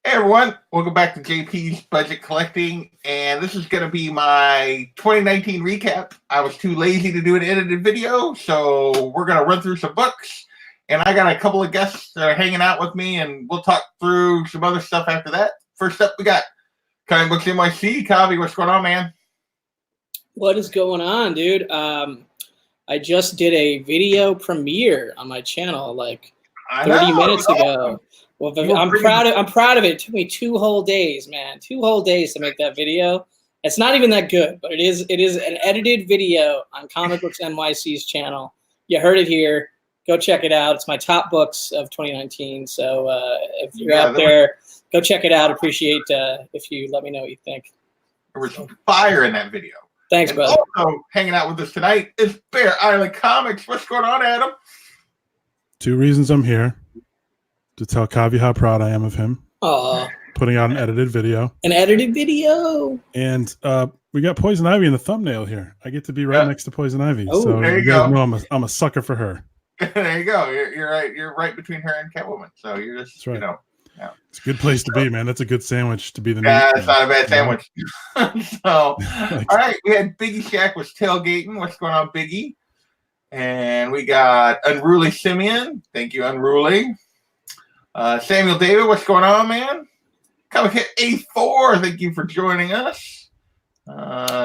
Hey everyone, welcome back to JP's Budget Collecting, and this is going to be my 2019 recap. I was too lazy to do an edited video, so we're going to run through some books, and I got a couple of guests that are hanging out with me, and we'll talk through some other stuff after that. First up, we got Comic Books NYC. Kavi, what's going on, man? What is going on, dude? I just did a video premiere on my channel like 30 minutes ago. Well, I'm proud of it. It took me 2 whole days, man. 2 whole days to make that video. It's not even that good, but it is an edited video on Comic Books NYC's channel. You heard it here. Go check it out. It's my top books of 2019. So if you're out there, go check it out. Appreciate if you let me know what you think. There was some fire in that video. Thanks, brother. Also hanging out with us tonight is Bear Island Comics. What's going on, Adam? 2 reasons I'm here. To tell Kavi how proud I am of him. Putting out an edited video. An edited video. And we got Poison Ivy in the thumbnail here. I get to be right next to Poison Ivy. Oh, so there you guys go. know I'm a sucker for her. There you go. You're right. You're right between her and Catwoman. So you're just, That's right. you know. Yeah. It's a good place to be, man. That's a good sandwich to be the Yeah, it's not a bad sandwich. So, all Like, right. We had Biggie Shack was tailgating. What's going on, Biggie? And we got Unruly Simeon. Thank you, Unruly. Samuel David, what's going on, man? Comic Hit 84, thank you for joining us.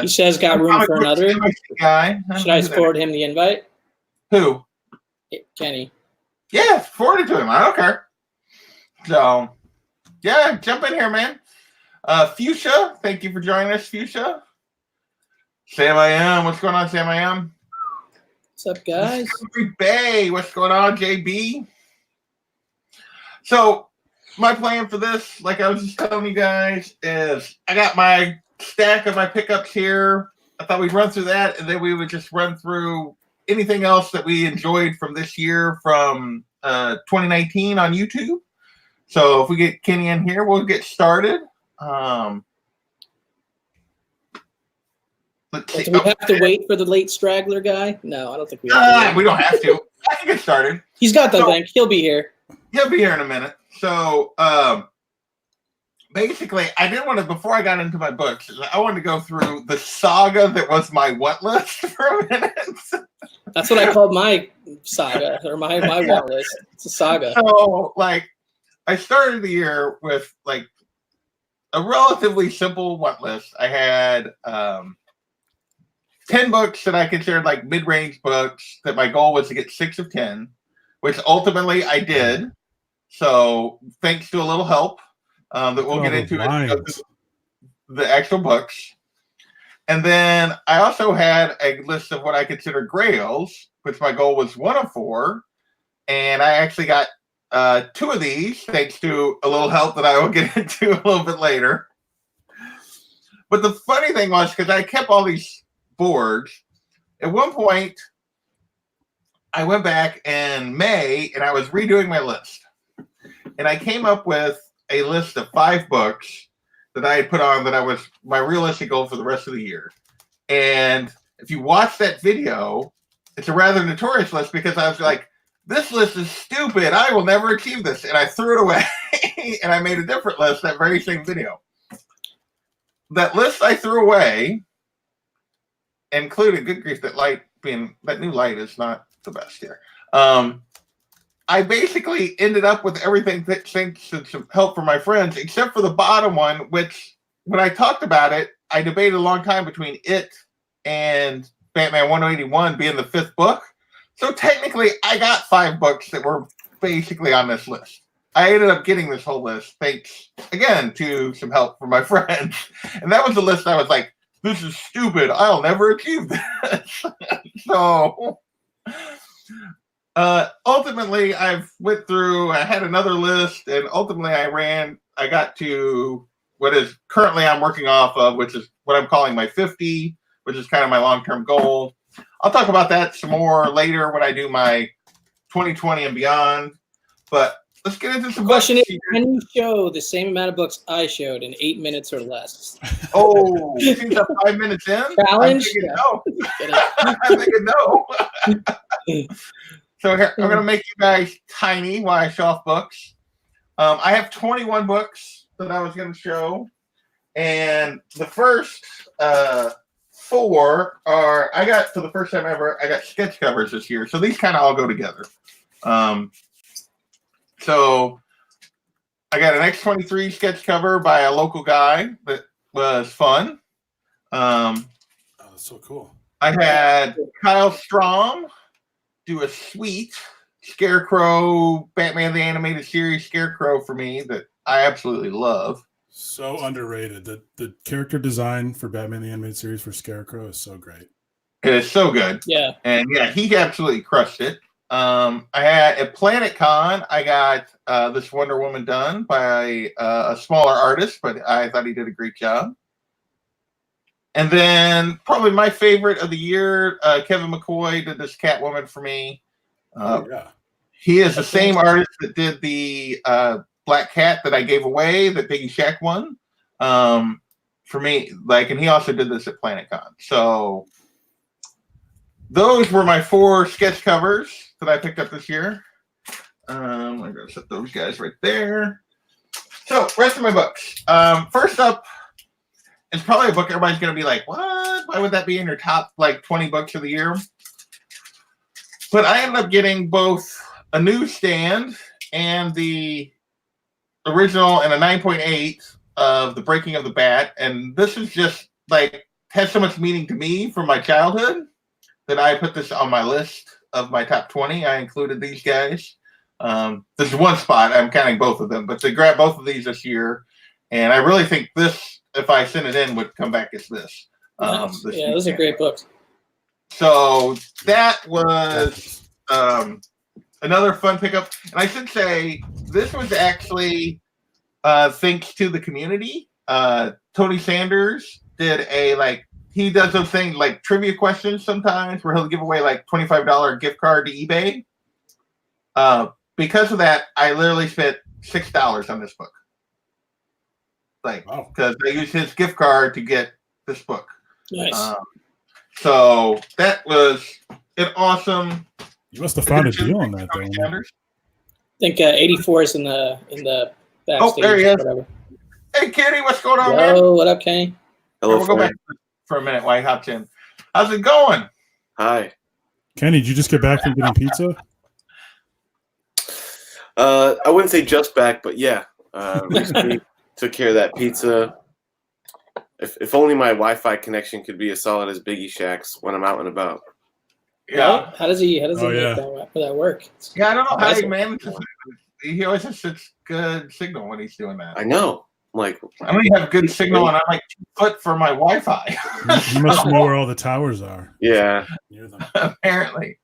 He says got room for another. Guy. Should I forward him the invite? Who? Kenny. Yeah, forward it to him. I don't care. So, yeah, jump in here, man. Fuchsia, thank you for joining us, Fuchsia. Sam I Am, what's going on, Sam I Am? What's up, guys? Discovery Bay, what's going on, JB? So, my plan for this, like I was just telling you guys, is I got my stack of my pickups here. I thought we'd run through that, and then we would just run through anything else that we enjoyed from this year from 2019 on YouTube. So, if we get Kenny in here, we'll get started. Let's see. Do we have to wait for the late straggler guy? No, I don't think we have to. We don't have to. I can get started. He's got the link. He'll be here. He'll be here in a minute. So, basically, I didn't want to, before I got into my books, I wanted to go through the saga that was my want list for a minute. That's what I called my saga, or my want list. It's a saga. So, like, I started the year with, like, a relatively simple want list. I had 10 books that I considered, like, mid-range books that my goal was to get 6 of 10, which ultimately I did. So, thanks to a little help that we'll get into the actual books. And then I also had a list of what I consider grails, which my goal was 1 of 4. And I actually got 2 of these, thanks to a little help that I will get into a little bit later. But the funny thing was, because I kept all these boards, at one point, I went back in May and I was redoing my list. And I came up with a list of 5 books that I had put on that I was my realistic goal for the rest of the year. And if you watch that video, it's a rather notorious list because I was like, this list is stupid. I will never achieve this. And I threw it away and I made a different list, that very same video. That list I threw away included, good grief, that new light is not the best here. I basically ended up with everything thanks to some help from my friends, except for the bottom one, which when I talked about it, I debated a long time between it and Batman 181 being the 5th book. So technically, I got 5 books that were basically on this list. I ended up getting this whole list thanks, again, to some help from my friends. And that was the list I was like, this is stupid. I'll never achieve this. So... ultimately, I had another list, and ultimately I got to what is currently I'm working off of, which is what I'm calling my 50, which is kind of my long-term goal. I'll talk about that some more later when I do my 2020 and beyond, but let's get into some question. Can you show the same amount of books I showed in 8 minutes or less? Oh, you think that's 5 minutes in? Challenge? I'm thinking no. So here, I'm going to make you guys tiny while I show off books. I have 21 books that I was going to show. And the first 4 are, I got, for the first time ever, I got sketch covers this year. So these kind of all go together. So I got an X-23 sketch cover by a local guy that was fun. Oh, that's so cool. I had Kyle Strom do a sweet Scarecrow, Batman the Animated Series Scarecrow for me that I absolutely love. So underrated. The character design for Batman the Animated Series for Scarecrow is so great. It is so good. Yeah. And yeah, he absolutely crushed it. I had at Planet Con, I got this Wonder Woman done by a smaller artist, but I thought he did a great job. And then probably my favorite of the year, Kevin McCoy did this Catwoman for me. Yeah. He is the same artist that did the Black Cat that I gave away, that Biggie Shaq won. For me, and he also did this at Planet Con. So those were my 4 sketch covers that I picked up this year. I'm going to set those guys right there. So, rest of my books. First up, it's probably a book everybody's going to be like, what? Why would that be in your top 20 books of the year? But I ended up getting both a newsstand and the original and a 9.8 of The Breaking of the Bat. And this is just has so much meaning to me from my childhood that I put this on my list of my top 20. I included these guys. There's one spot, I'm counting both of them, but they grabbed both of these this year. And I really think this, if I sent it in, would come back as this. Nice. Yeah, those are great books. So that was another fun pickup. And I should say, this was actually thanks to the community. Tony Sanders did he does those things like trivia questions sometimes where he'll give away $25 gift card to eBay. Because of that, I literally spent $6 on this book. Because I used his gift card to get this book. Nice. So that was an awesome. You must have found a deal on that, though. I think 84 is in the backstage. Oh, there he is. Whatever. Hey, Kenny, what's going on, man? Oh, what up, Kenny? Hello, we'll go back for a minute while he hops in. How's it going? Hi. Kenny, did you just get back from getting pizza? I wouldn't say just back, but yeah. Recently took care of that pizza. If only my Wi-Fi connection could be as solid as Biggie Shaq's when I'm out and about. Yeah. Well, how does he make that work? Yeah, I don't know how he manages it. He always has such good signal when he's doing that. I know. I don't even have good signal, and I'm 2 foot from my Wi-Fi. You must know where all the towers are. Yeah. Near them. Apparently.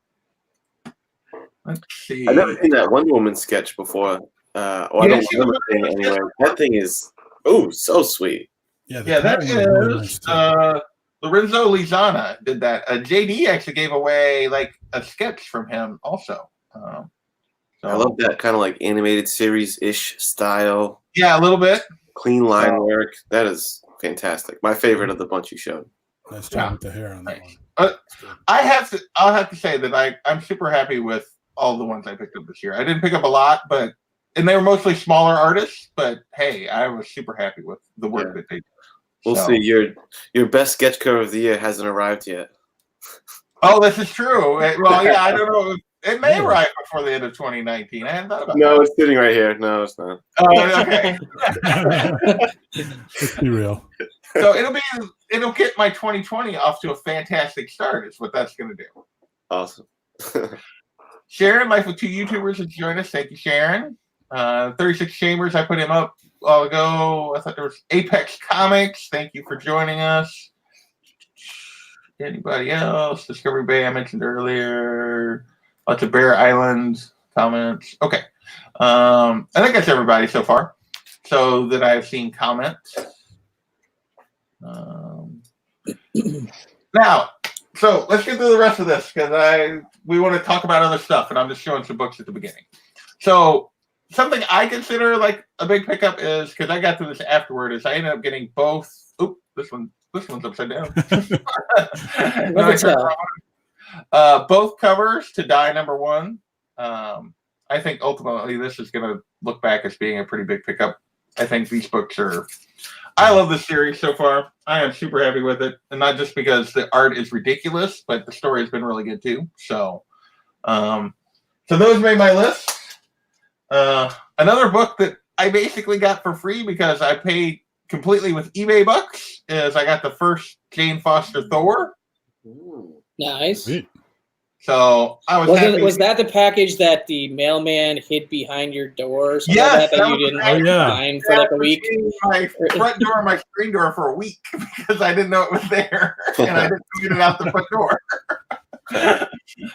Let's see. I've never seen that Wonder Woman sketch before. I don't remember seeing it anyway. That thing is so sweet. Yeah, that is Lorenzo Lizana did that. JD actually gave away a sketch from him also. I love that kind of animated series-ish style. Yeah, a little bit. Clean line work. That is fantastic. My favorite of the bunch you showed. Nice job with the hair on that one. I'll have to say that I'm super happy with all the ones I picked up this year. I didn't pick up a lot, and they were mostly smaller artists, but hey, I was super happy with the work that they did. We'll see. Your best sketch cover of the year hasn't arrived yet. Oh, this is true. Well, yeah, I don't know. It may arrive before the end of 2019. I hadn't thought about that. No, it's sitting right here. No, it's not. Oh, okay. Let's be real. So it'll get my 2020 off to a fantastic start. Is what that's going to do. Awesome. Sharon, Life with 2 YouTubers, has joined us. Thank you, Sharon. 36 Chambers, I put him up a while ago. I thought there was Apex Comics. Thank you for joining us. Anybody else? Discovery Bay, I mentioned earlier. Lots of Bear Island comments. Okay. I think that's everybody so far. So that I've seen comments. Now, so let's get through the rest of this because we want to talk about other stuff, and I'm just showing some books at the beginning. So something I consider a big pickup is, because I got through this afterward, is I ended up getting both. Oop, this one's upside down. Both covers to Die #1. I think ultimately this is going to look back as being a pretty big pickup I think these books are. I love the series so far. I am super happy with it, and not just because the art is ridiculous, but the story has been really good too. So, so those made my list. Another book that I basically got for free because I paid completely with eBay bucks is I got the first Jane Foster Thor. Ooh. Nice. Sweet. So I was happy. Was that the package that the mailman hid behind your door? Or yes, that you didn't find for like a week? My front door and my screen door for a week because I didn't know it was there and I didn't get it out the front door.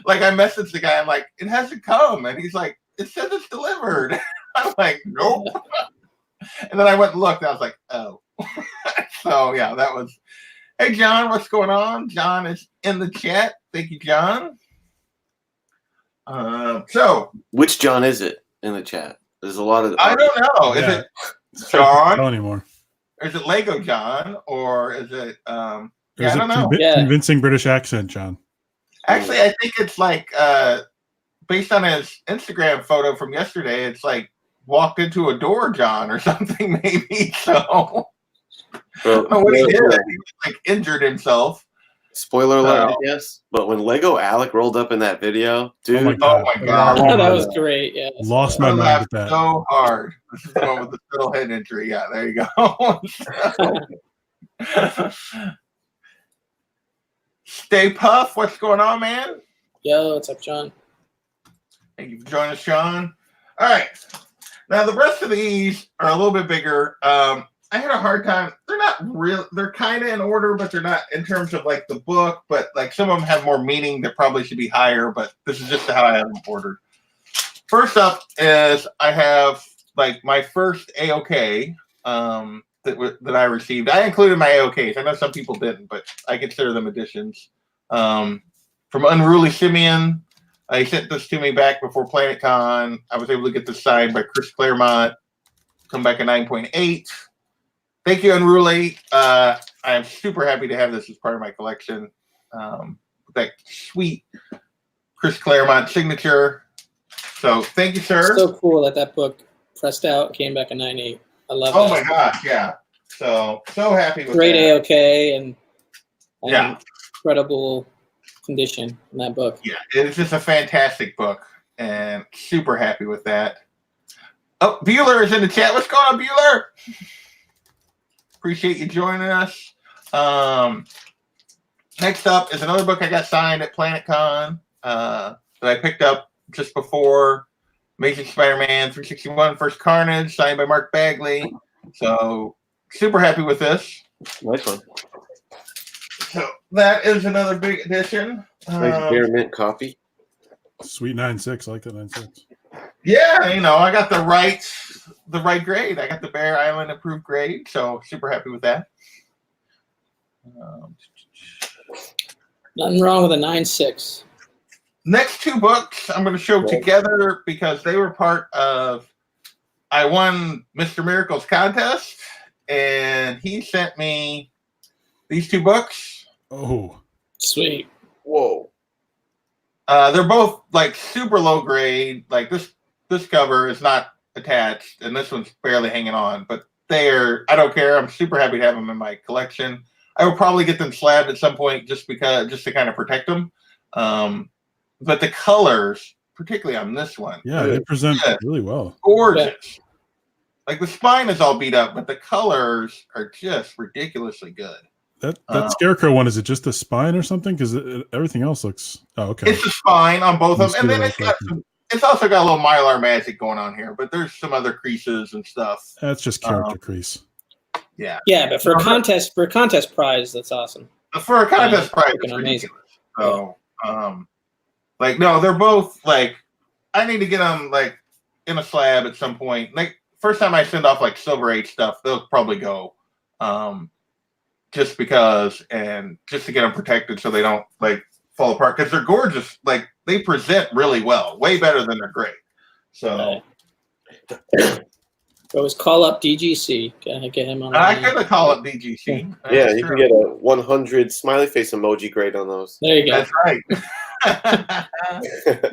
Like I messaged the guy, I'm like, it hasn't come, and he's like, it says it's delivered. I'm like, nope. And then I went and looked, and I was like, oh. So yeah, that was. Hey John, what's going on? John is in the chat. Thank you, John. So which John is it in the chat? There's a lot of. I don't know. Is it John? Not anymore. Or is it Lego John? Or is it? I don't know. Convincing British accent, John. Actually, I think it's like based on his Instagram photo from yesterday. It's like walked into a door, John, or something maybe. So I don't know what he did. He like injured himself. Spoiler alert, yes. But when Lego Alec rolled up in that video, dude, oh my god, that was great. Yeah, lost my mind with that. So hard. This is the one with the fiddle head injury. Yeah, there you go. Stay Puff, what's going on, man? Yo, what's up, John? Thank you for joining us, John. All right, now the rest of these are a little bit bigger. I had a hard time. They're not real. They're kind of in order, but they're not in terms of like the book. But like some of them have more meaning that probably should be higher. But this is just how I have them ordered. First up is I have like my first AOK that I received. I included my AOKs. I know some people didn't, but I consider them additions. From Unruly Simeon. He sent this to me back before PlanetCon. I was able to get this signed by Chris Claremont. Come back at 9.8. Thank you, Unruly. I am super happy to have this as part of my collection. That sweet Chris Claremont signature. So thank you, sir. So cool that book pressed out came back at 9.8. I love it. Oh my gosh, yeah. So happy with great that. AOK and incredible condition in that book. Yeah, it's just a fantastic book and super happy with that. Oh, Bueller is in the chat. What's going on, Bueller? Appreciate you joining us. Next up is another book I got signed at PlanetCon that I picked up just before Amazing Spider-Man 361 First Carnage, signed by Mark Bagley. So super happy with this. Nice one. So that is another big addition. Nice beer mint coffee. Sweet 9.6. I like that 9.6. Yeah, I got the right grade. I got the Bear Island approved grade, so super happy with that. Nothing wrong with a 9.6. Next two books I'm going to show together because they were part of. I won Mr. Miracle's contest, and he sent me these two books. Oh, sweet! Whoa. They're both like super low grade. Like this cover is not attached, and this one's barely hanging on. But I don't care. I'm super happy to have them in my collection. I will probably get them slabbed at some point just to kind of protect them. But the colors, particularly on this one, they present really well. Gorgeous. Yeah. Like the spine is all beat up, but the colors are just ridiculously good. That Scarecrow one, is it just the spine or something? Because everything else looks. Oh, okay. It's the spine on both of them, and then it's also got a little Mylar magic going on here. But there's some other creases and stuff. That's just character crease. Yeah. Yeah, but for a contest prize, that's awesome. For a contest prize, it's ridiculous. So, no, they're both like. I need to get them like in a slab at some point. Like first time I send off like Silver Age stuff, they'll probably go. Just because, and just to get them protected so they don't like fall apart because they're gorgeous. Like they present really well, way better than they're great. So, always call up DGC. Get him on. I could call up DGC. Yeah, you can get a 100 smiley face emoji grade on those. There you go. That's right.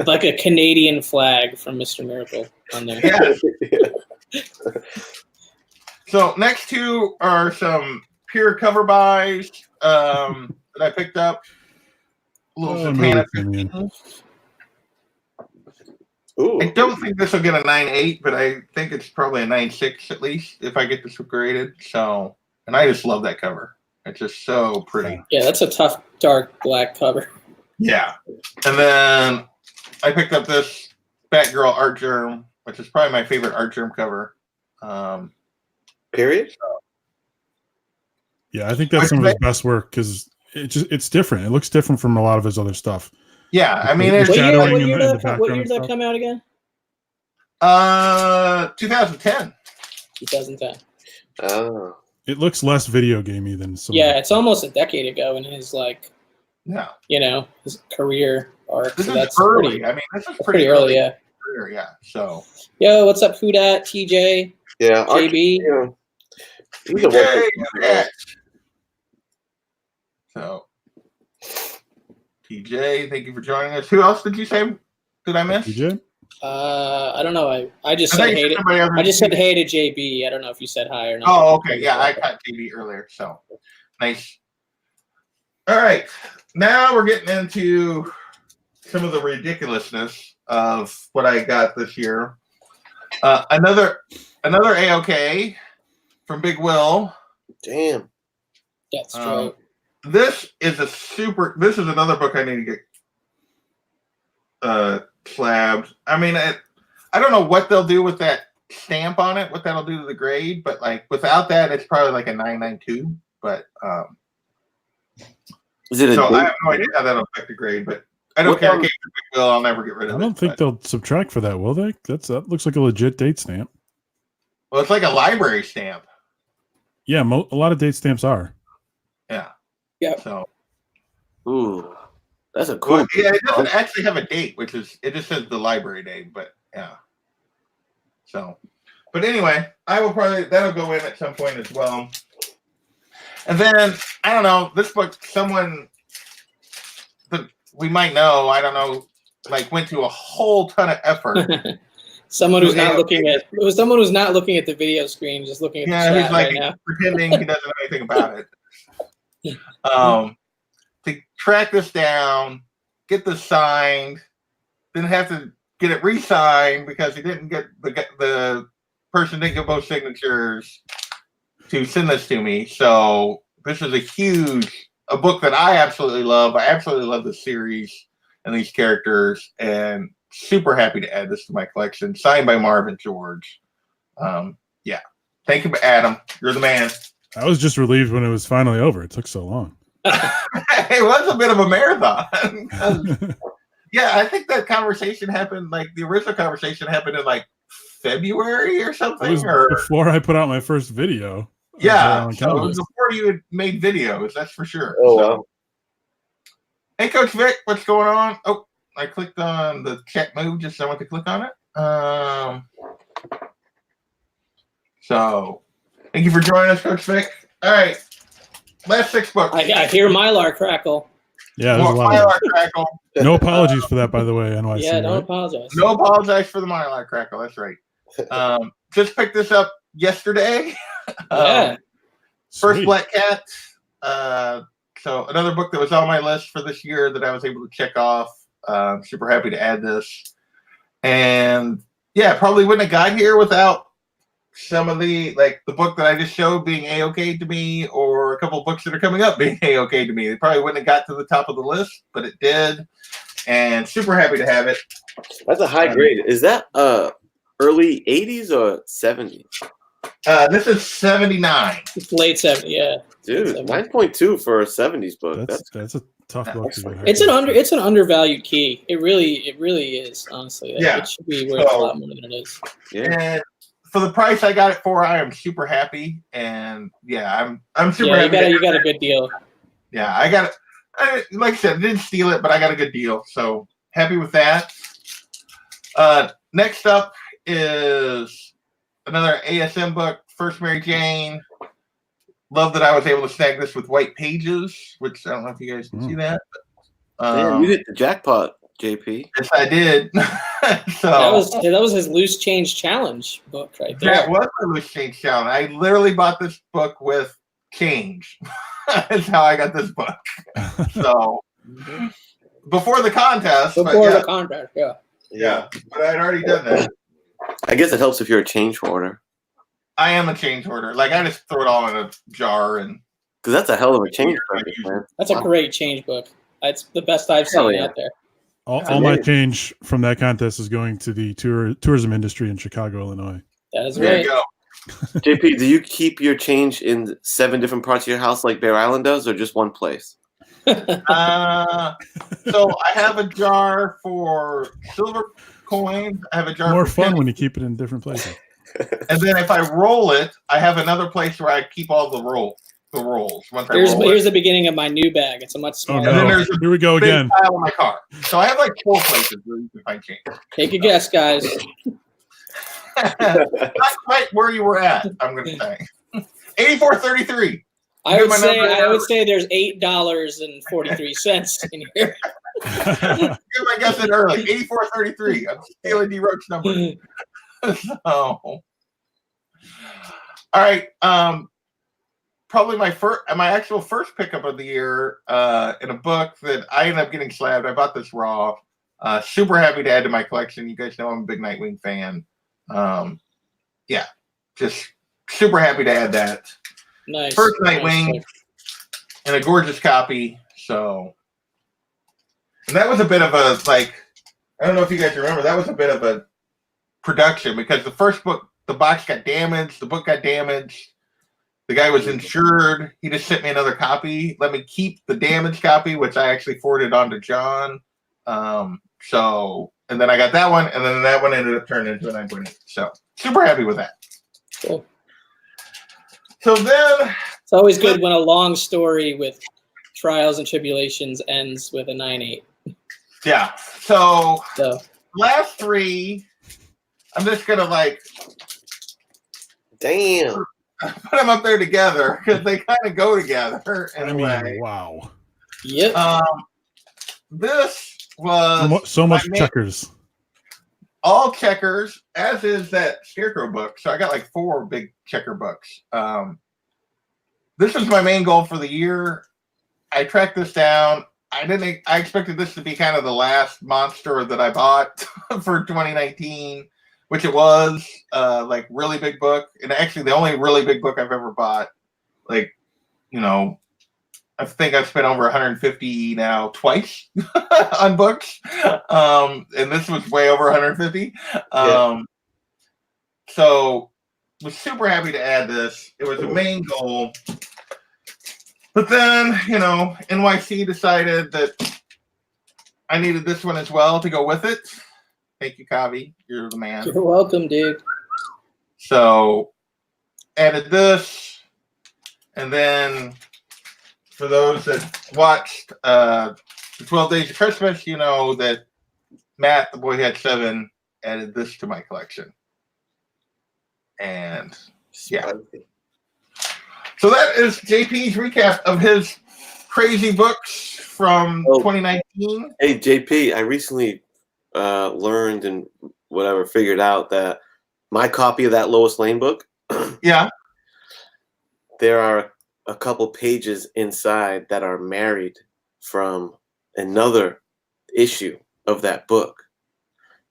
Like a Canadian flag from Mr. Miracle on there. Yeah. So next two are some pure cover buys that I picked up. A little Zatanna. Ooh. I don't think this will get a 9.8, but I think it's probably a 9.6 at least if I get this graded. So, and I just love that cover. It's just so pretty. Yeah, that's a tough dark black cover. Yeah. And then I picked up this Batgirl Art Germ, which is probably my favorite Art Germ cover. Period. Yeah, I think that's some of his best work because it's different. It looks different from a lot of his other stuff. Yeah, I mean, what year did that come out again? 2010. 2010. Oh. It looks less video gamey than some. Yeah, it's almost a decade ago in his his career arc. This so is that's early. Pretty, I mean, this is pretty early. Yeah. Career, yeah. So. Yo, what's up, Who Dat? TJ. Yeah. JB. He's a So. TJ, thank you for joining us. Who else did you say? Did I miss? TJ? I don't know. I just said hey. I just said hey to JB. I don't know if you said hi or not. Oh, okay. Yeah, I caught JB earlier. So nice. All right. Now we're getting into some of the ridiculousness of what I got this year. Another AOK from Big Will. Damn. That's right. This is another book I need to get slabbed. I mean, I don't know what they'll do with that stamp on it, what that'll do to the grade, but like without that, it's probably like a 9.92. But is it? So I have no idea how that'll affect the grade, but I don't care. I'll never get rid of it. I don't think they'll subtract for that, will they? That looks like a legit date stamp. Well, it's like a library stamp. Yeah, a lot of date stamps are. Yeah. Yeah. So. Ooh, that's a cool. Well, yeah, it doesn't actually have a date, it just says the library date, but yeah. So, but anyway, that'll go in at some point as well. And then I don't know, this book, someone that we might know, I don't know, like went to a whole ton of effort. Someone who's not looking at the video screen, just looking at the chat who's like right now. pretending he doesn't know anything about it. To track this down, get this signed, then have to get it re-signed because he didn't get the person didn't get both signatures to send this to me. So this is a book that I absolutely love. I absolutely love the series and these characters, and super happy to add this to my collection. Signed by Marvin George. Yeah, thank you, Adam. You're the man. I was just relieved when it was finally over. It took so long. It was a bit of a marathon. Yeah, I think that conversation happened, like the original conversation happened in like February or something. It was before I put out my first video. Yeah, so it was before you had made videos, that's for sure. Oh, wow. Hey, Coach Vic, what's going on? Oh, I clicked on the chat move just so I want to click on it. So, thank you for joining us, Coach Vic. All right. Last 6 books. I hear Mylar crackle. Yeah, there's a lot Mylar crackle. No apologies for that, by the way, NYC. Yeah, don't apologize. No apologize for the Mylar crackle. That's right. Just picked this up yesterday. Yeah. First Black Cat. So another book that was on my list for this year that I was able to check off. Super happy to add this. And yeah, probably wouldn't have got here without some of the book that I just showed being A-OK to me, or a couple of books that are coming up being A-OK to me. They probably wouldn't have got to the top of the list, but it did. And super happy to have it. That's a high grade. Is that early 80s or 70s? This is 79. It's late 70s, yeah. Dude, 9.2 for a 70s book. That's a tough book to get. It's an undervalued key. It really is, honestly. Yeah. It should be worth a lot more than it is. Yeah. And for the price I got it for, I am super happy. And yeah, I'm super happy. You got a good deal. Yeah, I got it. Like I said, I didn't steal it, but I got a good deal. So happy with that. Next up is another ASM book, First Mary Jane. Love that I was able to snag this with white pages, which I don't know if you guys can see that. Damn, you hit the jackpot JP? Yes, I did. So that was his loose change challenge book right there. That was a loose change challenge. I literally bought this book with change. That's how I got this book. So before the contest. The contest, yeah. Yeah, but I'd already done that. I guess it helps if you're a change hoarder. I am a change hoarder. Like I just throw it all in a jar and. Because that's a hell of a change book, man. That's a great change book. It's the best I've seen out there. All my change from that contest is going to the tourism industry in Chicago, Illinois. That is there right. You go. JP, do you keep your change in 7 different parts of your house like Bear Island does, or just one place? So I have a jar for silver coins. I have a jar. More for fun pennies. when you keep it in different places. And then if I roll it, I have another place where I keep all the rolls. Here's the beginning of my new bag. It's a much smaller. Oh, no. And then there's a Here we go big again. pile in my car. So I have like 4 places where you can find change. Take a guess, guys. Not quite where you were at, I'm going to say. 84.33. I would say there's $8.43 in here. Give my guess in early. 84.33. I'm stealing D Roach's number. So, all right. Probably my actual first pickup of the year in a book that I ended up getting slabbed. I bought this raw. Super happy to add to my collection. You guys know I'm a big Nightwing fan. Yeah, just super happy to add that. Nice. First Nightwing and a gorgeous copy. So, and that was a bit of a I don't know if you guys remember, that was a bit of a production because the first book, the box got damaged, the book got damaged. The guy was insured. He just sent me another copy. Let me keep the damaged copy, which I actually forwarded on to John. And then I got that one, and then that one ended up turning into a 9.8. So super happy with that. Cool. So then it's always good when a long story with trials and tribulations ends with a 9.8. Yeah. So last 3, I'm just gonna damn. put them up there together because they kind of go together in a way. Wow. Yep. This was so much checkers. All checkers, as is that Scarecrow book. So I got 4 big checker books. This was my main goal for the year. I tracked this down. I expected this to be kind of the last monster that I bought for 2019. Which it was, really big book. And actually the only really big book I've ever bought. I think I've spent over 150 now twice on books. And this was way over 150. So was super happy to add this. It was a main goal. But then, NYC decided that I needed this one as well to go with it. Thank you, Kavi. You're the man. You're welcome, dude. So, added this. And then, for those that watched the 12 Days of Christmas, you know that Matt, the boy who had 7, added this to my collection. And, yeah. So that is JP's recap of his crazy books from 2019. Hey, JP, I recently learned and figured out that my copy of that Lois Lane book, yeah, there are a couple pages inside that are married from another issue of that book.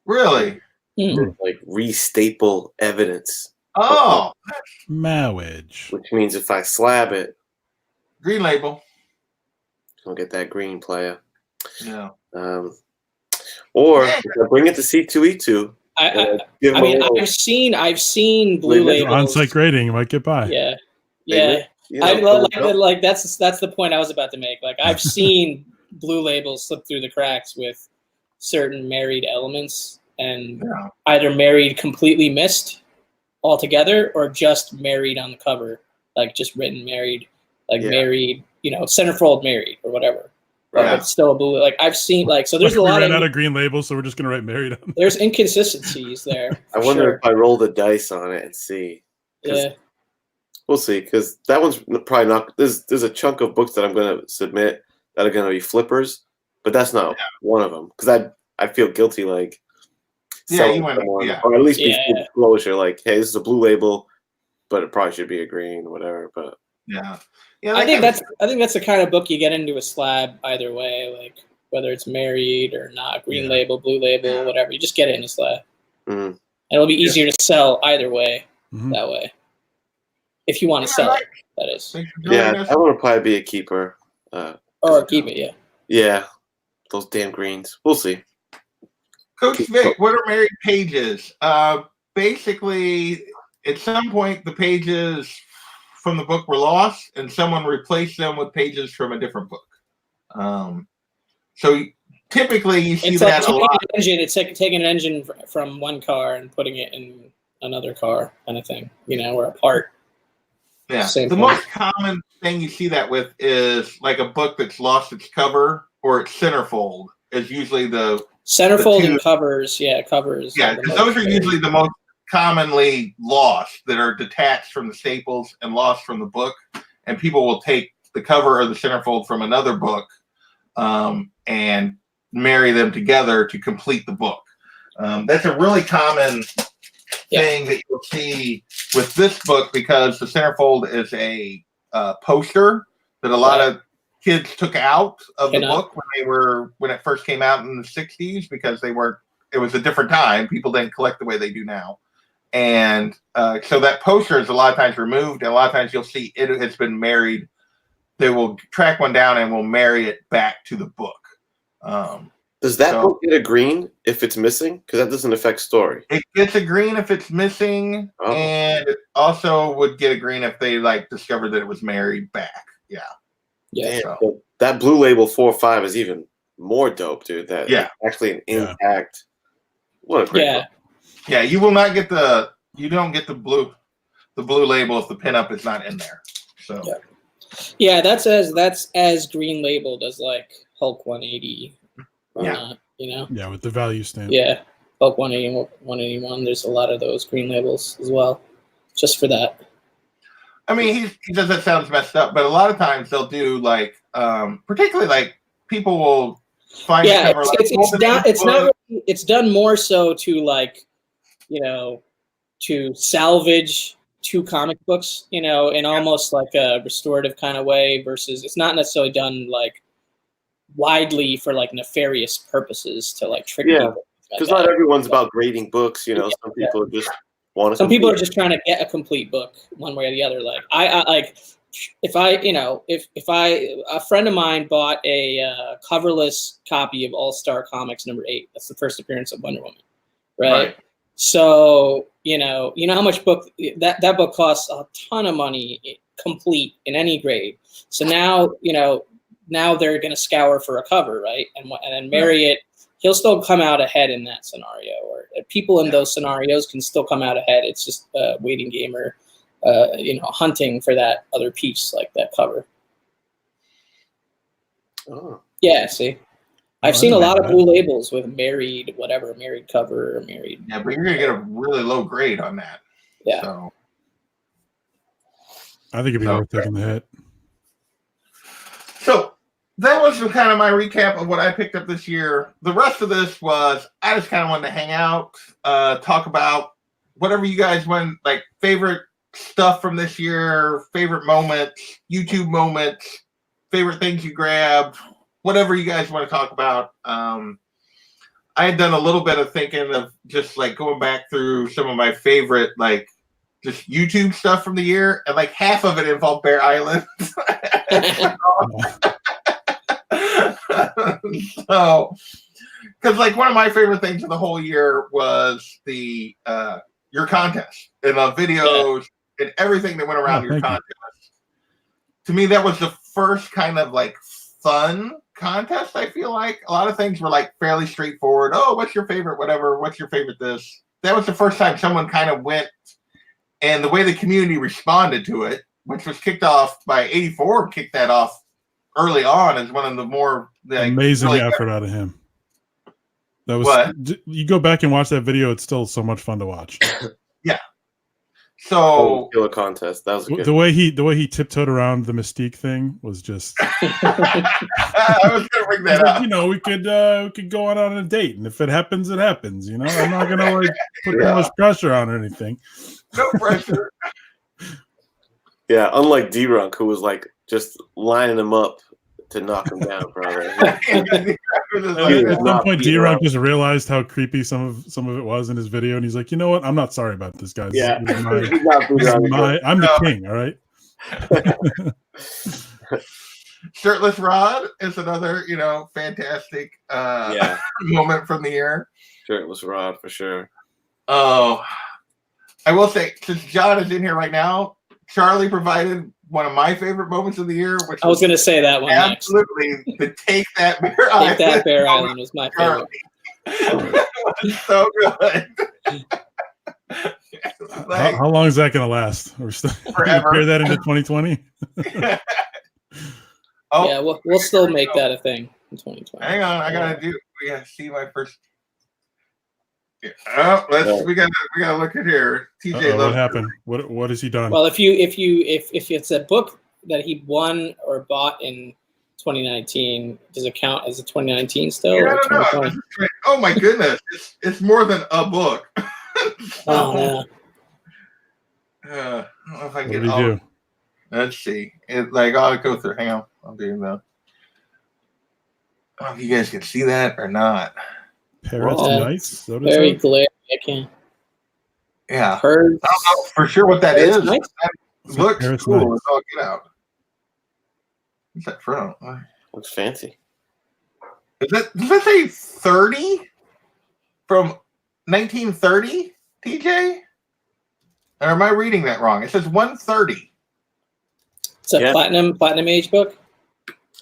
Really? Restaple evidence. Oh, marriage. Which means if I slab it, green label. I'll get that green player. Yeah. Or if I bring it to C2E2. I've seen blue labels. On-site grading, you might get by. Yeah. That's the point I was about to make. I've seen blue labels slip through the cracks with certain married elements, and either married completely missed altogether, or just married on the cover, just written married, married, centerfold married or whatever. But still a blue. I've seen so there's a lot of out of green labels, so we're just gonna write married on them. There's inconsistencies there. I wonder if I roll the dice on it and see. Yeah, we'll see, because that one's probably not. There's a chunk of books that I'm gonna submit that are gonna be flippers, but that's not one of them, because I'd feel guilty like you want someone, or at least be full Yeah. disclosure, like, hey, this is a blue label, but it probably should be a green, whatever. But yeah, I think that's the kind of book you get into a slab either way, like whether it's married or not, green label, blue label, whatever. You just get it in a slab. Mhm. It'll be easier to sell either way. That way, if you want to sell it, that is. Yeah, I would probably be a keeper. Or keep it, yeah. Yeah, those damn greens. We'll see. Coach Vic, what are married pages? Basically, at some point, the pages from the book were lost, and someone replaced them with pages from a different book. So typically, you see that a lot. It's like taking an engine from one car and putting it in another car, kind of thing. Or a part. Yeah. The most common thing you see that with is like a book that's lost its cover or its centerfold is usually the centerfold and covers. Yeah, covers. Yeah, because those are usually the most commonly lost, that are detached from the staples and lost from the book. And people will take the cover or the centerfold from another book and marry them together to complete the book. That's a really common thing that you'll see with this book, because the centerfold is a poster that a lot of kids took out of the book when it first came out in the 60s, because it was a different time. People didn't collect the way they do now. And so that poster is a lot of times removed, and a lot of times you'll see it has been married. They will track one down and will marry it back to the book. Does that book get a green if it's missing? Because that doesn't affect story. It gets a green if it's missing, and it also would get a green if they discovered that it was married back. Yeah. Yeah. So that blue label 4 or 5 is even more dope, dude. That actually an intact. What a great book. Yeah, you will not get you don't get the blue label if the pinup is not in there. So yeah, that's as green labeled as like Hulk 180. Yeah, with the value stamp. Yeah, Hulk 180, 181. There's a lot of those green labels as well, just for that. I mean, he does that sounds messed up, but a lot of times they'll do particularly people will find the cover. It's done more so to to salvage 2 comic books, in almost like a restorative kind of way, versus it's not necessarily done widely for nefarious purposes to trick people. Because not everyone's about grading books, Some people just want to. Some people are just trying to get a complete book one way or the other. A friend of mine bought a coverless copy of All Star Comics #8. That's the first appearance of Wonder Woman, right? So how much book that book costs a ton of money, complete in any grade. So now they're going to scour for a cover, right? And then marry it. He'll still come out ahead in that scenario, or people in those scenarios can still come out ahead. It's just a waiting game, or hunting for that other piece, like that cover. Oh. Yeah, see, I've seen a lot of blue labels with married cover or married. Yeah, but you're gonna get a really low grade on that. Yeah. So. I think it'd be worth taking the hit. So that was kind of my recap of what I picked up this year. The rest of this was I just kind of wanted to hang out, talk about whatever you guys want, favorite stuff from this year, favorite moments, YouTube moments, favorite things you grabbed, whatever you guys want to talk about. I had done a little bit of thinking of just going back through some of my favorite just YouTube stuff from the year, and half of it involved Bear Island. So, because one of my favorite things of the whole year was the your contest and the videos and everything that went around your contest. To me, that was the first kind of fun contest. I feel like a lot of things were fairly straightforward. Oh, what's your favorite? Whatever. What's your favorite? This. That was the first time someone kind of went, and the way the community responded to it, which was kicked off by 84, kicked that off early on as one of the more amazing effort out of him. That was you go back and watch that video, it's still so much fun to watch. Yeah. So killer contest. That was good. The way he tiptoed around the Mystique thing was just. I was gonna bring that up. You know, we could go on a date, and if it happens, it happens. You know, I'm not gonna like put too much pressure on or anything. No pressure. Yeah, unlike D-Runk, who was like just lining him up to knock him down, brother. At some point, D-Runk just realized how creepy some of it was in his video, and he's like, you know what? I'm not sorry about this, guys. Yeah. I'm the king. All right. Shirtless Rod is another, fantastic moment from the year. Shirtless Rod for sure. Oh, I will say, since John is in here right now, Charlie provided one of my favorite moments of the year, which I was going to say that one. Absolutely, next. the Take That Bear Island. Take That Bear Island was my favorite. It was so good. How long is that going to last? We're still forever. Carry that into 2020. Oh, yeah, we'll still make that a thing in 2020. Hang on, I gotta see my first. Yeah. Oh, we gotta look at here. TJ, what happened? What has he done? Well, if it's a book that he won or bought in 2019, does it count as a 2019 still? Yeah, or I don't know. Oh my goodness, it's more than a book. Oh yeah. I don't know if I can what get did he do? Let's see. I'll go through. Hang on, I'll do that. I don't know if you guys can see that or not. Parrots and Knights? Very glary. I can't. Yeah. Birds. I don't know for sure what that is. Nice. That looks Parrots cool. Nice. Let's all get out. What's that from? Looks fancy. Does that say 30 from 1930, TJ? Or am I reading that wrong? It says 130. It's a platinum age book.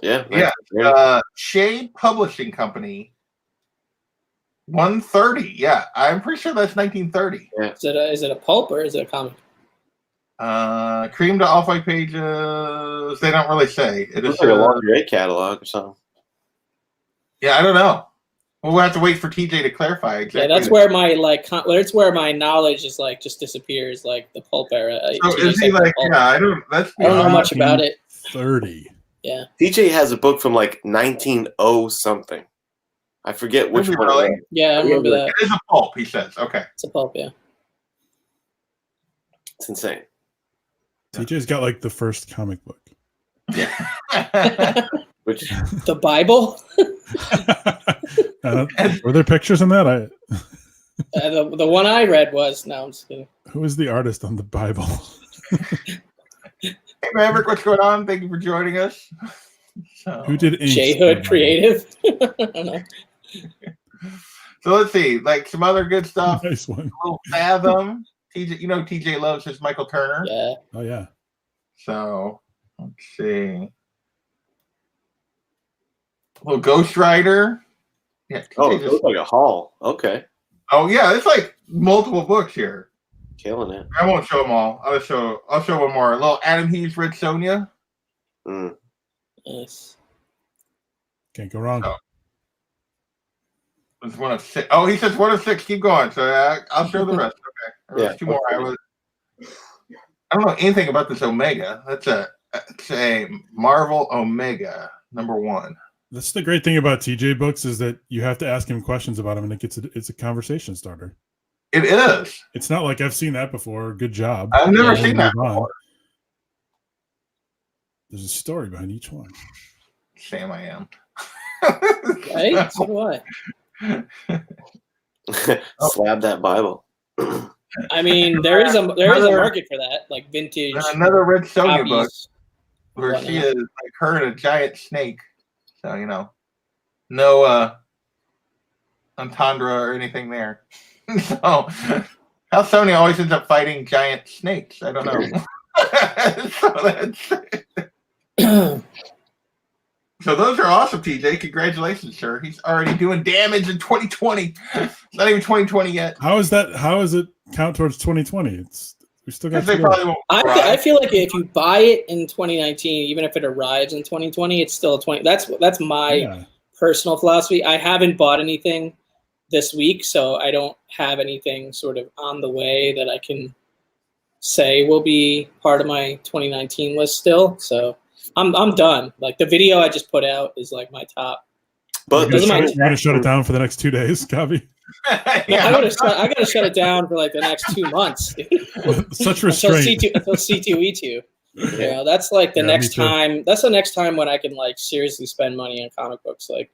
Yeah. Yeah. Shade Publishing Company. 130. Yeah, I'm pretty sure that's 1930. Yeah. Is it a pulp or is it a comic? Cream to off-white pages. They don't really say. It is like a lingerie catalog or something. Yeah, I don't know. We'll have to wait for TJ to clarify exactly. Yeah, that's where my that's where my knowledge is just disappears, like the pulp era. So is he like? Yeah, I don't know much about it. 30. Yeah. DJ has a book from like 1900 something. I forget which one. Really? Yeah, I remember that. It is a pulp, he says. Okay. It's a pulp, yeah. It's insane. TJ's got like the first comic book. Which the Bible? Were there pictures in that? The one I read was. No, I'm just kidding. Who is the artist on the Bible? Hey Maverick, what's going on? Thank you for joining us. Who did Inks? J Hood Creative? I don't know. So let's see, like some other good stuff. Nice one. A little Fathom. TJ, TJ loves his Michael Turner. Yeah. Oh yeah. So let's see. A little Ghost Rider. Yeah. it looks like a haul. Okay. Oh yeah, it's like multiple books here. Killing it. I won't show them all. I'll show one more. A little Adam Hees Red Sonja. Yes. Can't go wrong. It's 1 of 6. Oh, he says 1 of 6. Keep going. So I'll show the rest. Okay. There's 2 more. I don't know anything about this Omega. That's a Marvel Omega #1. That's the great thing about TJ books is that you have to ask him questions about them, and it's a conversation starter. It is. It's not like I've seen that before. Good job. I've never seen that before. There's a story behind each one. Sam, I am. Right? So what? Slab that Bible. I mean, there is a market for that, like vintage. Another Red Sonja book where whatnot. she is like her and a giant snake. So no entendre or anything there. So how Sony always ends up fighting giant snakes, I don't know. So that's it. So those are awesome, TJ. Congratulations, sir. He's already doing damage in 2020. It's not even 2020 yet. How is that? How does it count towards 2020? We still got. They probably won't. I feel like if you buy it in 2019, even if it arrives in 2020, it's still a 20. That's my personal philosophy. I haven't bought anything this week, so I don't have anything sort of on the way that I can say will be part of my 2019 list still. So I'm done. Like the video I just put out is like my top. But you're gonna shut it down for the next 2 days, Kavi. No, I gotta shut it down for like the next 2 months. Such restraint. Until C2E2. Yeah, that's like the next time. That's the next time when I can like seriously spend money on comic books. Like,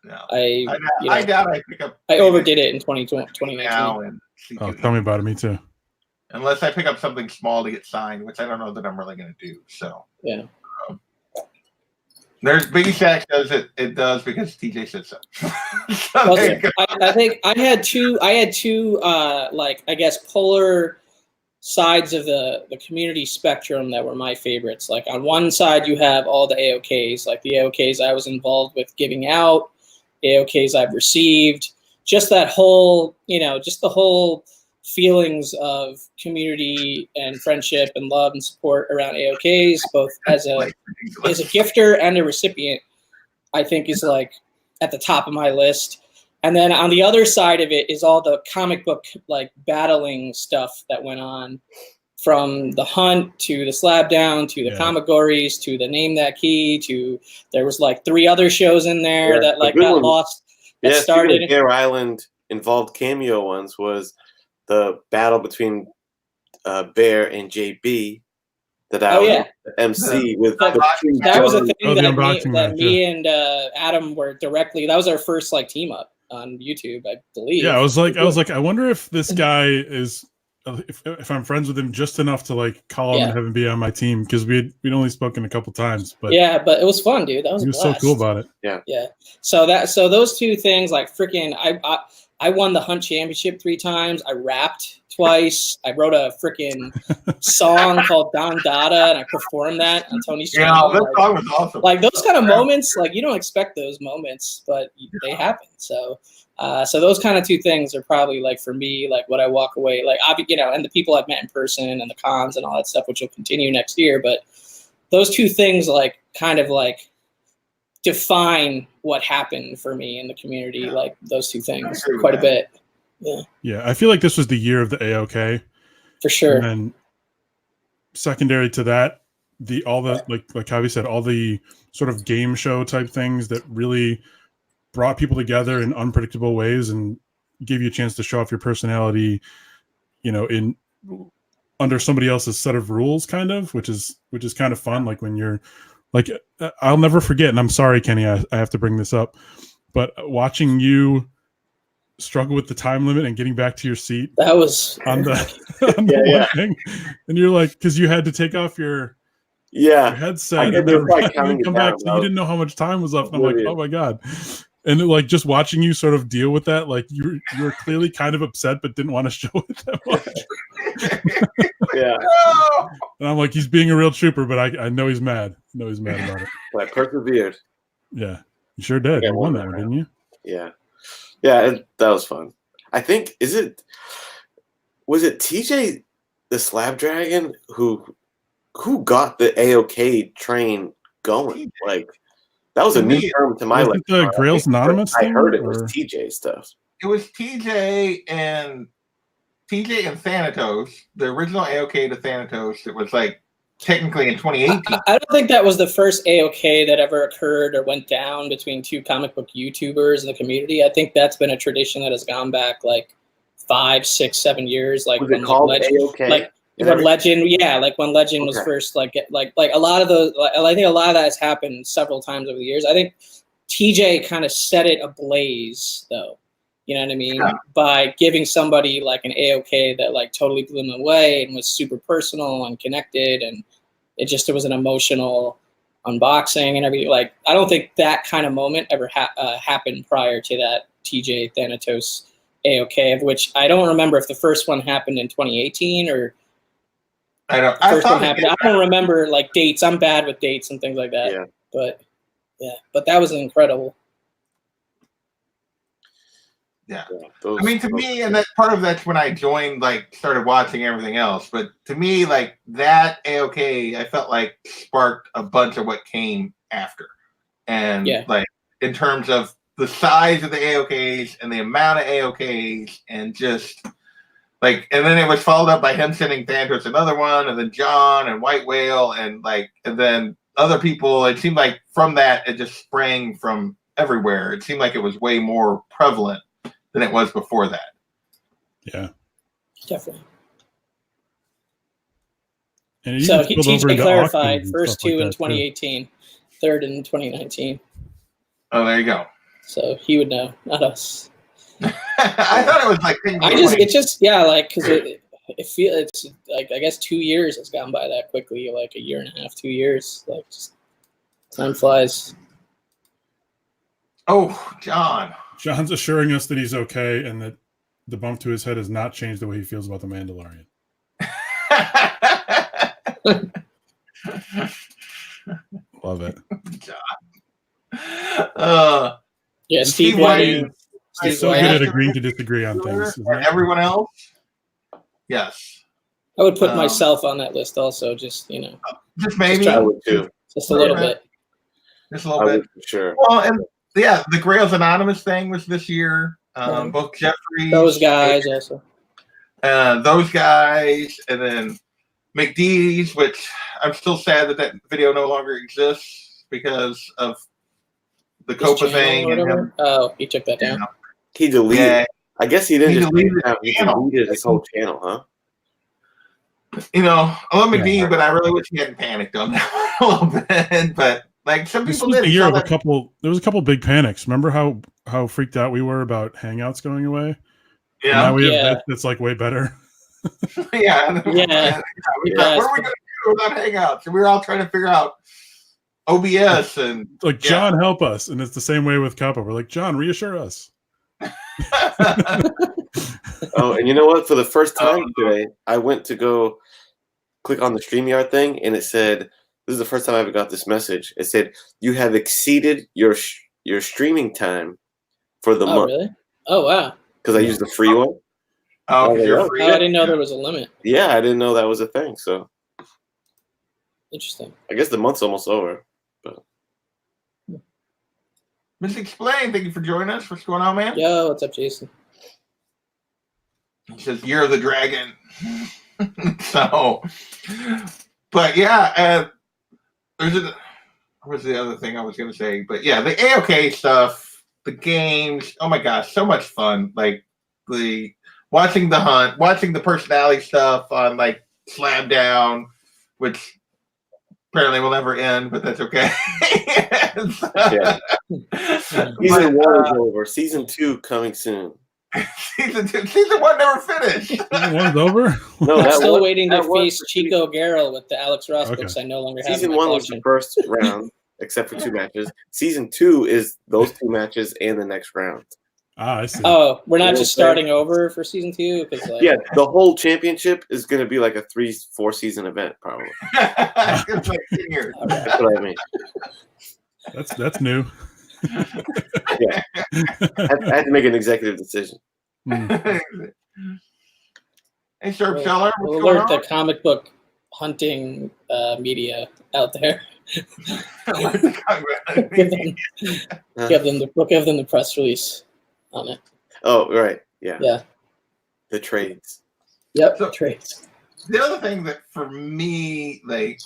no. I doubt I pick up. I overdid it in 2019. Oh, tell me about it. Me too. Unless I pick up something small to get signed, which I don't know that I'm really going to do. So yeah. There's Biggie Shaq does it. It does because TJ said so. Okay. I think I had two like I guess polar sides of the community spectrum that were my favorites. Like on one side you have all the AOKs, like the AOKs I was involved with giving out, AOKs I've received, just that whole, just the whole feelings of community and friendship and love and support around AOKs, both as a gifter and a recipient, I think is like at the top of my list. And then on the other side of it is all the comic book like battling stuff that went on, from the Hunt to the Slab Down to the Comic-Gories to the Name That Key to there was like 3 other shows in there that like got lost. That started. Bear Island involved cameo ones was the battle between Bear and JB that I was MC with. That was a thing that me and Adam were directly. That was our first like team up on YouTube, I believe. Yeah, I was like, I wonder if this guy is, if I'm friends with him just enough to like call him and have him be on my team, because we'd only spoken a couple times. But but it was fun, dude. That was. He was so cool about it. Yeah. So those two things, like freaking, I won the Hunt Championship 3 times. I rapped twice. I wrote a freaking song called Don Dada, and I performed that on Tony's channel. Yeah, that song was awesome. Like those kind of moments, like you don't expect those moments, but they happen. So those kind of 2 things are probably like for me, like what I walk away, like and the people I've met in person and the cons and all that stuff, which will continue next year. But those 2 things, like kind of like define what happened for me in the community, like those 2 things quite a bit. Yeah, I feel like this was the year of the AOK for sure. And then secondary to that, all the like Kavi said, all the sort of game show type things that really brought people together in unpredictable ways and gave you a chance to show off your personality, in under somebody else's set of rules, kind of, which is kind of fun. Like when you're like, I'll never forget, and I'm sorry, Kenny, I have to bring this up, but watching you struggle with the time limit and getting back to your seat, that was on the thing, and you're like, because you had to take off your headset and then come back, so you didn't know how much time was left. And I'm like, oh my god. And like just watching you sort of deal with that, like you were clearly kind of upset, but didn't want to show it that much. And I'm like, he's being a real trooper, but I know he's mad. I know he's mad about it. I persevered. Yeah, you sure did. You won that one, didn't you? Yeah, that was fun. I think was it TJ the Slab Dragon who got the AOK train going? Like. That was a new term to my life. The Grails Anonymous I heard it was TJ stuff. It was TJ and Thanatos, the original AOK to Thanatos. It was like technically in 2018. I don't think that was the first AOK that ever occurred or went down between 2 comic book YouTubers in the community. I think that's been a tradition that has gone back like 5, 6, 7 years. Like was it called AOK? Like when Legend, like when Legend was first, like a lot of those, I think a lot of that has happened several times over the years. I think TJ kind of set it ablaze, though. You know what I mean? Yeah. By giving somebody like an AOK that like totally blew them away and was super personal and connected, and it was an emotional unboxing and everything. Like I don't think that kind of moment ever happened prior to that TJ Thanatos AOK, of which I don't remember if the first one happened in 2018 or. I don't remember like dates. I'm bad with dates and things like that. Yeah. But that was incredible. Yeah. I mean, to me, and that part of that's when I joined, like started watching everything else. But to me, like that AOK, I felt like sparked a bunch of what came after. And like in terms of the size of the AOKs and the amount of AOKs and just Like, and then it was followed up by him sending Thantos another one, and then John and White Whale, and then other people. It seemed like from that it just sprang from everywhere. It seemed like it was way more prevalent than it was before that. Yeah, definitely. And so TJ clarified first two like in 2018, third in 2019. Oh, there you go. So he would know, not us. I thought it was like because it's like I guess 2 years has gone by that quickly, like a year and a half, 2 years. Like just time flies. Oh, John's assuring us that he's okay and that the bump to his head has not changed the way he feels about the Mandalorian. Love it. John. Yeah, Steve White. He's so good at agreeing to disagree on things. Everyone else? Yes. I would put myself on that list also, just, Just maybe. Just I would too. Just a little bit. Just a little bit. Sure. Well, and yeah, the Grails Anonymous thing was this year. Both Jeffrey. Those guys also. Those guys, and then McDee's, which I'm still sad that video no longer exists because of the Copa thing. And him. Oh, he took that down. He deleted. Yeah. I guess he didn't. He deleted his whole channel, huh? I love McDee, but I really wish he hadn't panicked on that a little bit. But like some people did. There was a couple big panics. Remember how freaked out we were about Hangouts going away? Yeah. And now we have that's like way better. Yeah. What are we going to do without Hangouts? And we were all trying to figure out OBS and like John, help us. And it's the same way with Kappa. We're like, John, reassure us. Oh, and you know what? For the first time today, I went to go click on the StreamYard thing, and it said, "This is the first time I ever got this message." It said, "You have exceeded your streaming time for the month." Really? Oh, wow. Because I used the free one. Oh, you're free. I didn't know there was a limit. Yeah, I didn't know that was a thing. So interesting. I guess the month's almost over. But Mr. Explain, thank you for joining us. What's going on, man? Yo, what's up, Jason? He says, Year of the Dragon. But yeah, what was the other thing I was going to say? But yeah, the AOK stuff, the games, oh my gosh, so much fun. Like watching the hunt, watching the personality stuff on like Slam Down, which apparently will never end, but that's okay. Yeah. Season 1 is over. Season 2 coming soon. Season 1 never finished. Season 1's over? No, I'm still waiting to face Chico Garrel with the Alex Ross books I no longer have. Season 1 was the first round, except for 2 matches. Season 2 is those 2 matches and the next round. Ah, I see. Oh, we're not just starting over for season 2? Yeah, the whole championship is going to be like a 3-4 season event, probably. It's like 10 years. That's what I mean. That's new. Yeah, I had to make an executive decision. Hey, Sharp Seller, we'll alert the comic book hunting media out there. give them the press release on it. Oh, right. Yeah. Yeah. The trades. Yep. So, trades. The other thing that for me, like,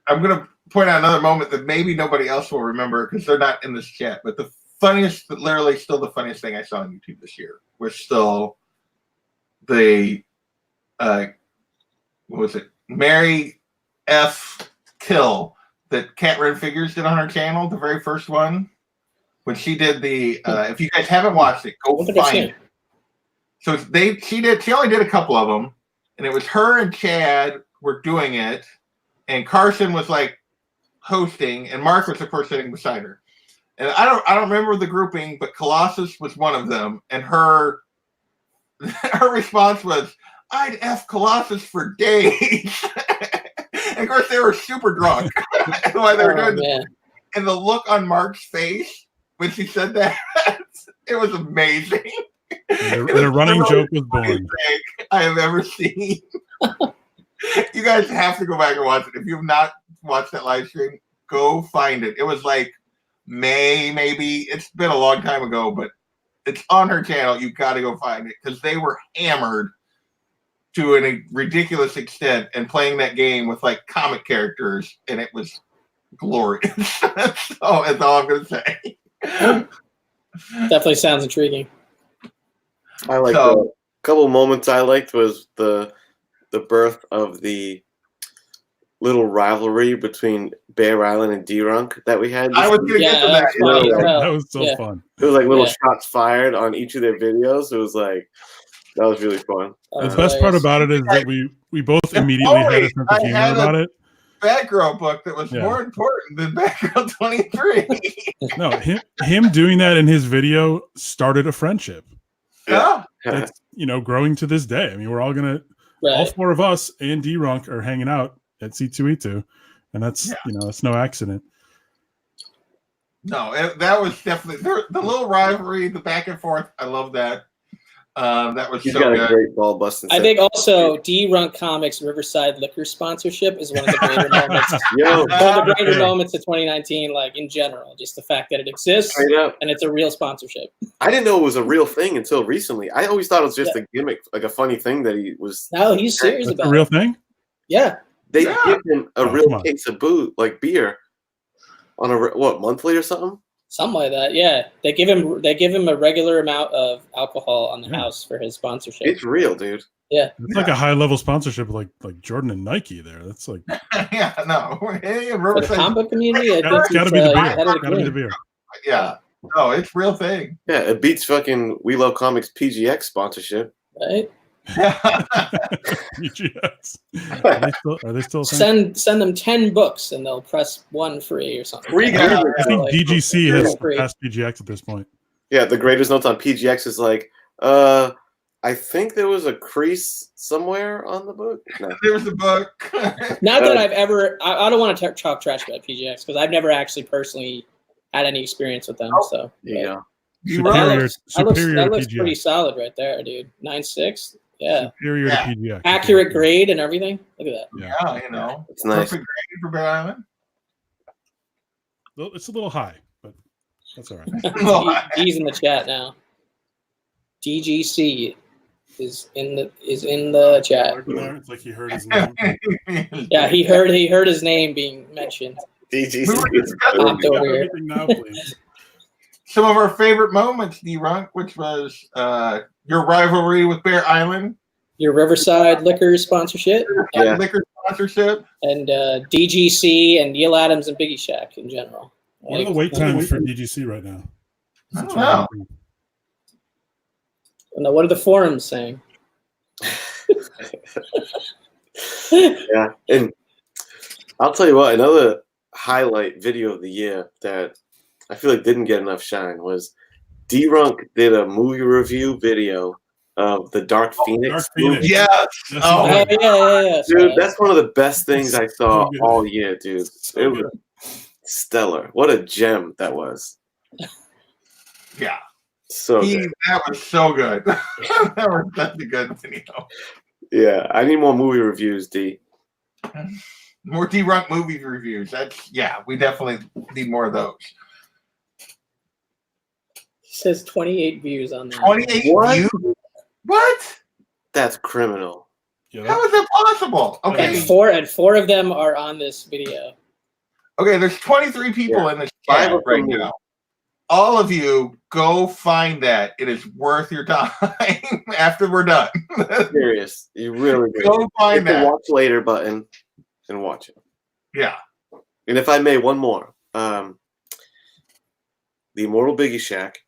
I'm gonna point out another moment that maybe nobody else will remember because they're not in this chat, but the funniest, literally still the funniest thing I saw on YouTube this year was still the what was it? Mary F. Kill that Cat Red Figures did on her channel, the very first one. When she did the if you guys haven't watched it, go find it. So she only did a couple of them, and it was her and Chad were doing it, and Carson was like hosting, and Mark was of course sitting beside her. And I don't remember the grouping, but Colossus was one of them, and her response was, "I'd F Colossus for days." And of course they were super drunk while they were doing this. And the look on Mark's face when she said that, it was amazing. The running joke was born. I have ever seen. You guys have to go back and watch it. If you have not watched that live stream, go find it. It was like May, maybe. It's been a long time ago, but it's on her channel. You got to go find it because they were hammered to a ridiculous extent and playing that game with like comic characters, and it was glorious. That's all I'm going to say. Definitely sounds intriguing. I like a couple moments I liked was the birth of the little rivalry between Bear Island and D-Runk that we had. I was going to get to that. That was so fun. It was like little shots fired on each of their videos. It was like, that was really fun. The best part about it is that we both immediately had a sense of humor about it. Batgirl book that was more important than Batgirl 23. No, him doing that in his video started a friendship. Yeah. That's, growing to this day. I mean, we're all all four of us and D-Runk are hanging out at C2E2, and that's that's no accident. No, that was definitely the little rivalry, the back and forth. I love that. That was so good. A great ball busting. I think also D-Runk Comics Riverside Liquor sponsorship is one of the greater moments. One of the greater moments of 2019, like in general, just the fact that it exists and it's a real sponsorship. I didn't know it was a real thing until recently. I always thought it was just a gimmick, like a funny thing that he was. No, he's serious about it. A real thing? Yeah. They give him a real case of beer, on a monthly or something. Something like that, yeah. They give him a regular amount of alcohol on the house for his sponsorship. It's real, dude. Yeah, it's like a high level sponsorship, like Jordan and Nike. There, that's like for the comic community. It's got to be the beer. Got to be the beer. Yeah, no, it's a real thing. Yeah, it beats fucking We Love Comics PGX sponsorship. Right. PGX. Are they still send them 10 books and they'll press one free or something? I think DGC has passed PGX at this point. Yeah, the greatest notes on PGX is like, I think there was a crease somewhere on the book. No. There's a book. Not that I've ever. I don't want to talk trash about PGX because I've never actually personally had any experience with them. So yeah, superior that looks PGX. Pretty solid right there, dude. 9.6. Yeah. Superior to PGX. Accurate grade and everything. Look at that. Yeah, it's nice. Perfect grade for Bear Island. It's a little high, but that's all right. He's in the chat now. DGC is in the chat. It's like he heard his name. Yeah, he heard his name being mentioned. DGC. Now, please. Some of our favorite moments, D-Runk, which was your rivalry with Bear Island, your Riverside Liquor sponsorship, liquor sponsorship, and DGC and Neil Adams and Biggie Shack in general. What are the wait times for DGC right now? I don't know. Now, what are the forums saying? Yeah, and I'll tell you what, another highlight video of the year that I feel like didn't get enough shine was D-Runk did a movie review video of the Dark Phoenix. Dark Phoenix. Yes. Yeah. Dude, that's one of the best things I saw all year, dude. It was stellar. What a gem that was. Yeah. So that was so good. That was such a good video. Yeah, I need more movie reviews, D. More D-Runk movie reviews. We definitely need more of those. He says 28 views on that. 28 views? What? That's criminal. How is that possible? Okay. And four of them are on this video. Okay, there's 23 people in this chat right now. All of you, go find that. It is worth your time after we're done. Serious. You really do. Go find that. Watch later button and watch it. Yeah. And if I may, one more. The Immortal Biggie Shack.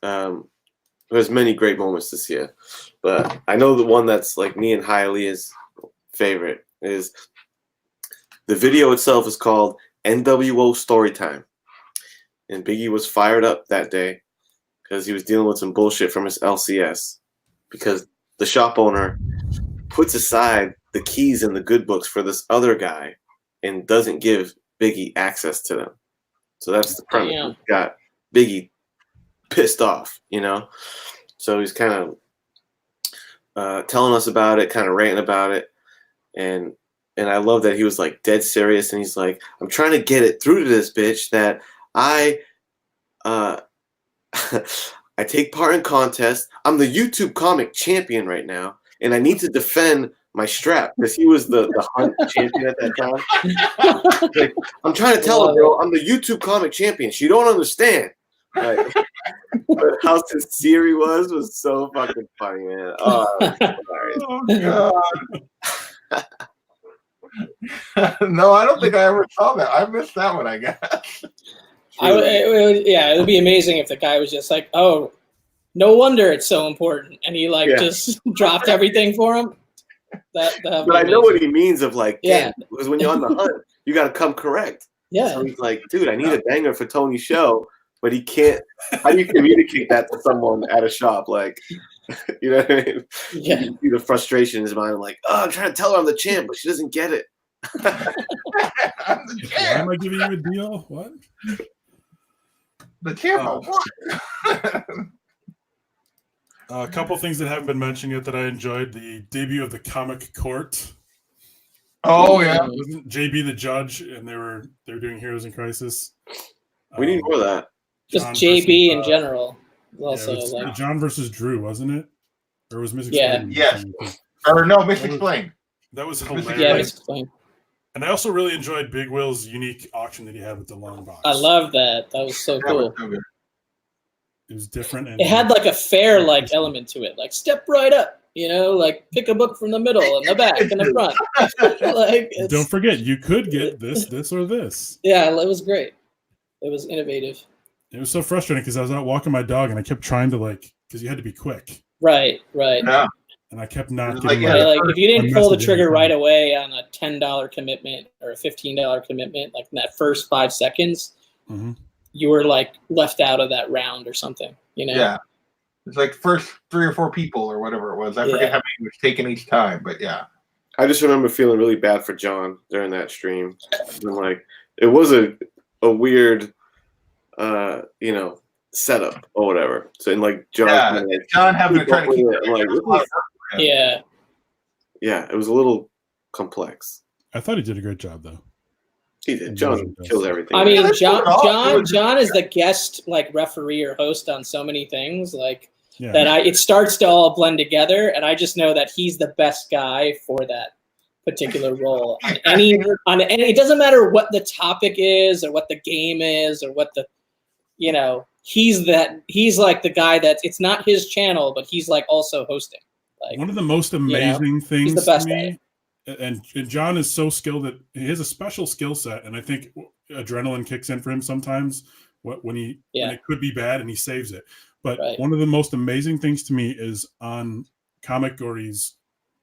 There's many great moments this year, but I know the one that's like me and Hialeah's favorite is the video itself is called NWO Storytime. And Biggie was fired up that day because he was dealing with some bullshit from his LCS because the shop owner puts aside the keys and the good books for this other guy and doesn't give Biggie access to them. So that's the premise. Damn. Got Biggie pissed off, So he's kind of telling us about it, kind of ranting about it. And I love that he was like dead serious and he's like, I'm trying to get it through to this bitch that I take part in contests. I'm the YouTube comic champion right now, and I need to defend my strap because he was the hunt champion at that time. Like, I'm trying to tell him, bro, I'm the YouTube comic champion. She don't understand. Like, but how sincere he was so fucking funny, man. Oh, God. No, I don't think I ever saw that. I missed that one, I guess. It would be amazing if the guy was just like, oh, no wonder it's so important. And he just dropped everything for him. But I know what he means of like, because when you're on the hunt, you got to come correct. Yeah. So he's like, dude, I need a banger for Tony's show, but he can't. How do you communicate that to someone at a shop? Like, you know what I mean? Yeah. You see the frustration in his mind. I'm like, oh, I'm trying to tell her I'm the champ, but she doesn't get it. I'm the champ. Why am I giving you a deal? What? The champ of what? A couple things that haven't been mentioned yet that I enjoyed. The debut of the Comic Court. Oh yeah, wasn't JB the judge, and they were doing Heroes in Crisis. We need more of that. Just JB in general. Also, John versus Drew, wasn't it? Or was Miss Explained? Yes. Or no, Miss Explained. That was hilarious. Yeah, Miss Explained. And I also really enjoyed Big Will's unique auction that he had with the long box. I love that. That was so cool. It was different. And it had like a fair element to it. Like step right up, like pick a book from the middle and the back and the front. Don't forget, you could get this, or this. Yeah, it was great. It was innovative. It was so frustrating because I was out walking my dog and I kept trying to because you had to be quick. Right. Yeah. And I kept not getting if you didn't pull the trigger right away on a $10 commitment or a $15 commitment, like in that first 5 seconds, you were like left out of that round or something, Yeah. It's like first 3 or 4 people or whatever it was. I forget how many was taken each time, but yeah. I just remember feeling really bad for John during that stream. And like, it was a weird, setup or whatever. So, and like John having to try to keep it. Yeah, it was a little complex. I thought he did a great job, though. He did. John killed everything. I mean, John is the guest referee or host on so many things it starts to all blend together, and I just know that he's the best guy for that particular role. On any, it doesn't matter what the topic is or what the game is or what the he's like the guy it's not his channel, but he's like also hosting. One of the most amazing things he's the best to me, and John is so skilled that he has a special skill set, and I think adrenaline kicks in for him sometimes when it could be bad and he saves it. But one of the most amazing things to me is on Comic Gories,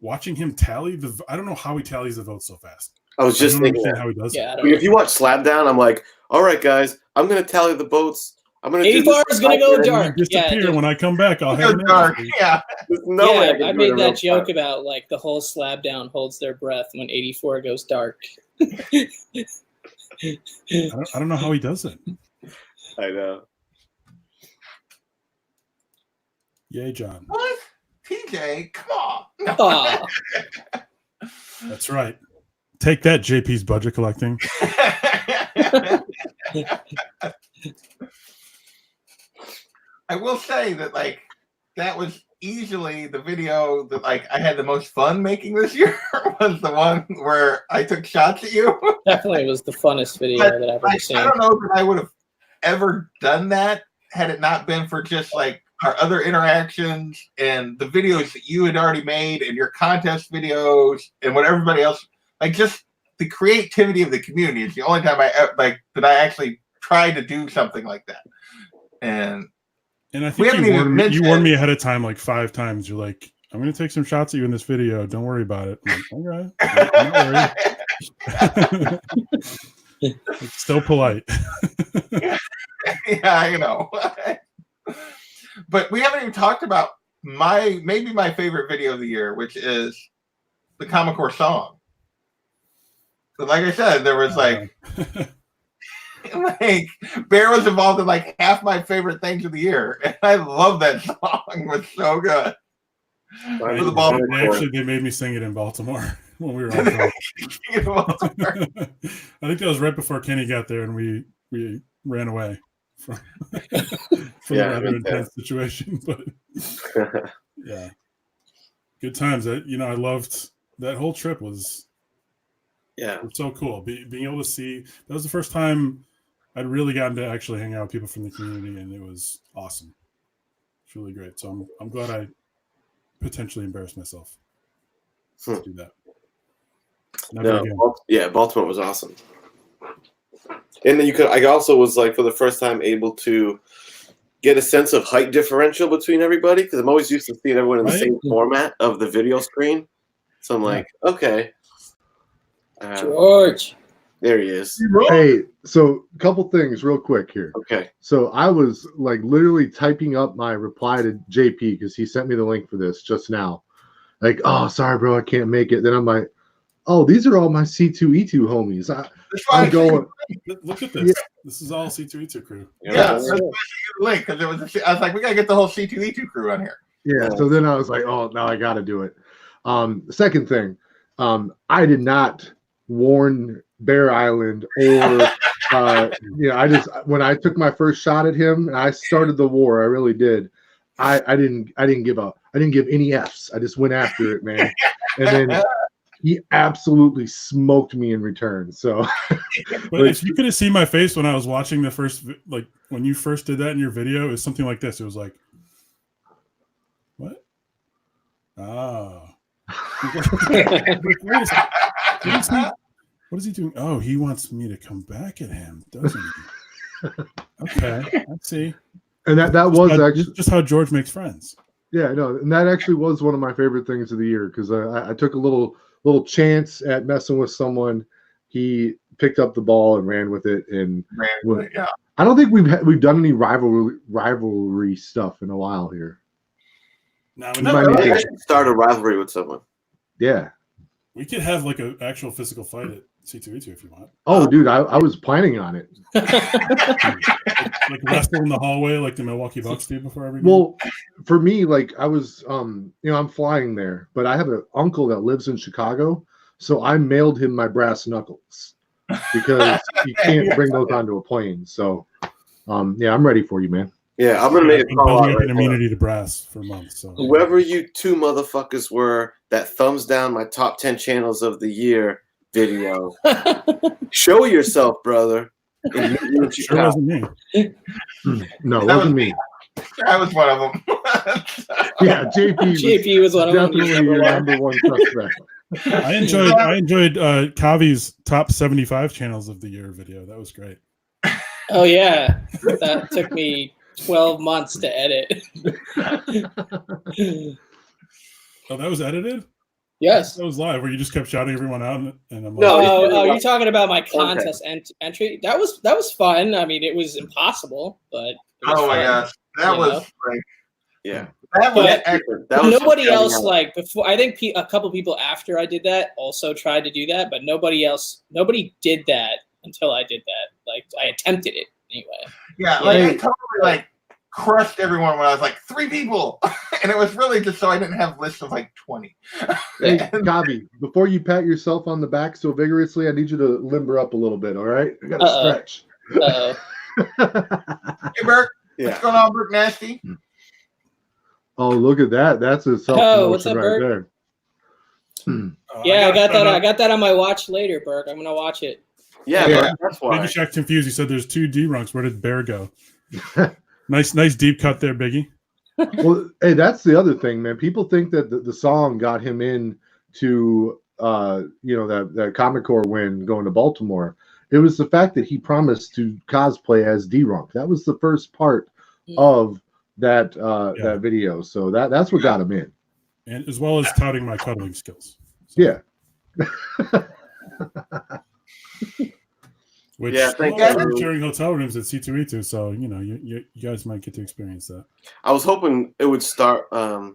watching him tally I don't know how he tallies the votes so fast. I was just thinking how he does it. If you watch Slapdown, I'm like, all right, guys, I'm going to tally the votes. I'm going to 84 is going to go dark. Disappear when I come back. I'll have dark. Yeah. I made that joke about the whole Slapdown holds their breath when 84 goes dark. I don't know how he does it. I know. Yay, John. What? TJ, come on. That's right. Take that, JP's budget collecting. I will say that that was easily the video that I had the most fun making this year was the one where I took shots at you. Definitely was the funnest video that I've ever seen. I don't know that I would have ever done that had it not been for just our other interactions and the videos that you had already made and your contest videos and what everybody else just the creativity of the community is the only time that I actually tried to do something like that. And I think you warned me ahead of time 5 times. You're like, I'm going to take some shots at you in this video. Don't worry about it. I'm like, okay. Don't worry. It's still polite. Yeah, But we haven't even talked about maybe my favorite video of the year, which is the Comic Core song. But like I said, there was Bear was involved in half my favorite things of the year, and I love that song. It was so good. They made me sing it in Baltimore when we were on I think that was right before Kenny got there, and we ran away from a rather intense situation. But yeah. good times. That I loved that whole trip. Was so cool. Being able to see, that was the first time I'd really gotten to actually hang out with people from the community, and it was awesome. It's really great. So I'm glad I potentially embarrassed myself to do that. Baltimore was awesome. And then I also was like, for the first time, able to get a sense of height differential between everybody, because I'm always used to seeing everyone in the same format of the video screen. So I'm like, okay. George. There he is. Hey, so a couple things real quick here. Okay. So I was like literally typing up my reply to JP because he sent me the link for this just now. Like, oh, sorry, bro, I can't make it. Then I'm like, oh, these are all my C2E2 homies. I'm going. Look at this. Yeah. This is all C2E2 crew. Yeah, that's the link because I was like, we gotta get the whole C2E2 crew on here. Yeah. So then I was like, oh, now I got to do it. The second thing, I did not warn Bear Island or I just, when I took my first shot at him and I started the war, I really did. I didn't give any F's. I just went after it, man. And then he absolutely smoked me in return. So, but if you could have seen my face when I was watching the first, like when you first did that in your video, it was something like this. It was like, what? Oh. What is he doing? Oh, he wants me to come back at him, doesn't he? Okay, let's see. And that was actually just how George makes friends. Yeah, no, and that actually was one of my favorite things of the year because I took a little chance at messing with someone. He picked up the ball and ran with it, and yeah. I don't think we've done any rivalry stuff in a while here. No, we should start a rivalry with someone. Yeah, we could have like an actual physical fight at C2E2 if you want. Oh, dude, I was planning on it. like wrestle in the hallway like the Milwaukee Bucks do before every game? Well, for me, like I was, I'm flying there, but I have an uncle that lives in Chicago, so I mailed him my brass knuckles because you can't bring those onto a plane. So, I'm ready for you, man. Yeah, I'm gonna make a call out an immunity to brass for months. So whoever you two motherfuckers were that thumbs down my top 10 channels of the year video, show yourself, brother. Sure wasn't me. No, it wasn't me. I was one of them. Yeah, JP was one of them. Definitely your number one suspect. I enjoyed Kavi's top 75 channels of the year video. That was great. Oh yeah, that took me 12 months to edit. Oh, that was edited? Yes. That was live where you just kept shouting everyone out and I'm like, No, you're talking about my contest entry. That was fun. I mean, it was impossible, but oh my gosh, that was like, yeah. That was nobody else like before. I think a couple people after I did that also tried to do that, but nobody did that until I did that. Like I attempted it anyway. Yeah, like I totally crushed everyone when I was like 3 people, and it was really just so I didn't have lists of like 20. Hey, Kavi, before you pat yourself on the back so vigorously, I need you to limber up a little bit. All right, I got to stretch. Hey, Burke, what's going on, Burke Nasty? Oh, look at that! That's a self-promotion right there. Yeah, I got that. I got that on my watch later, Burke. I'm gonna watch it. Yeah. Burke, that's why. Biggie Shack confused. He said there's 2 D-runks. Where did Bear go? Nice deep cut there, Biggie. Well, hey, that's the other thing, man. People think that the song got him in to that Comic Core win going to Baltimore. It was the fact that he promised to cosplay as D-Runk. That was the first part of that video. So that's what got him in. And as well as touting my cuddling skills. So. Yeah. Which thank you. we're sharing hotel rooms at C2E2, so you guys might get to experience that. I was hoping it would start a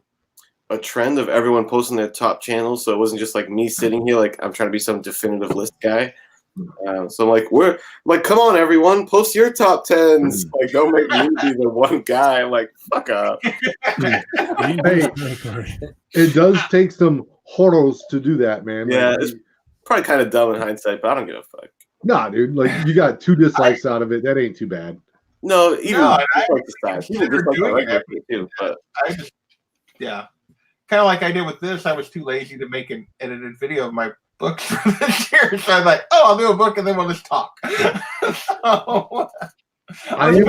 trend of everyone posting their top channels, so it wasn't just like me sitting here like I'm trying to be some definitive list guy. So I'm come on everyone, post your top 10s. Like don't make me be the one guy. I'm like fuck up. Hey, it does take some horrors to do that, man. Yeah, it's probably kind of dumb in hindsight, but I don't give a fuck. Nah, dude. Like you got 2 dislikes out of it. That ain't too bad. No, even I too. But just, yeah. kind of like I did with this, I was too lazy to make an edited video of my books for this year. So I'm like, oh, I'll do a book and then we'll just talk. So I am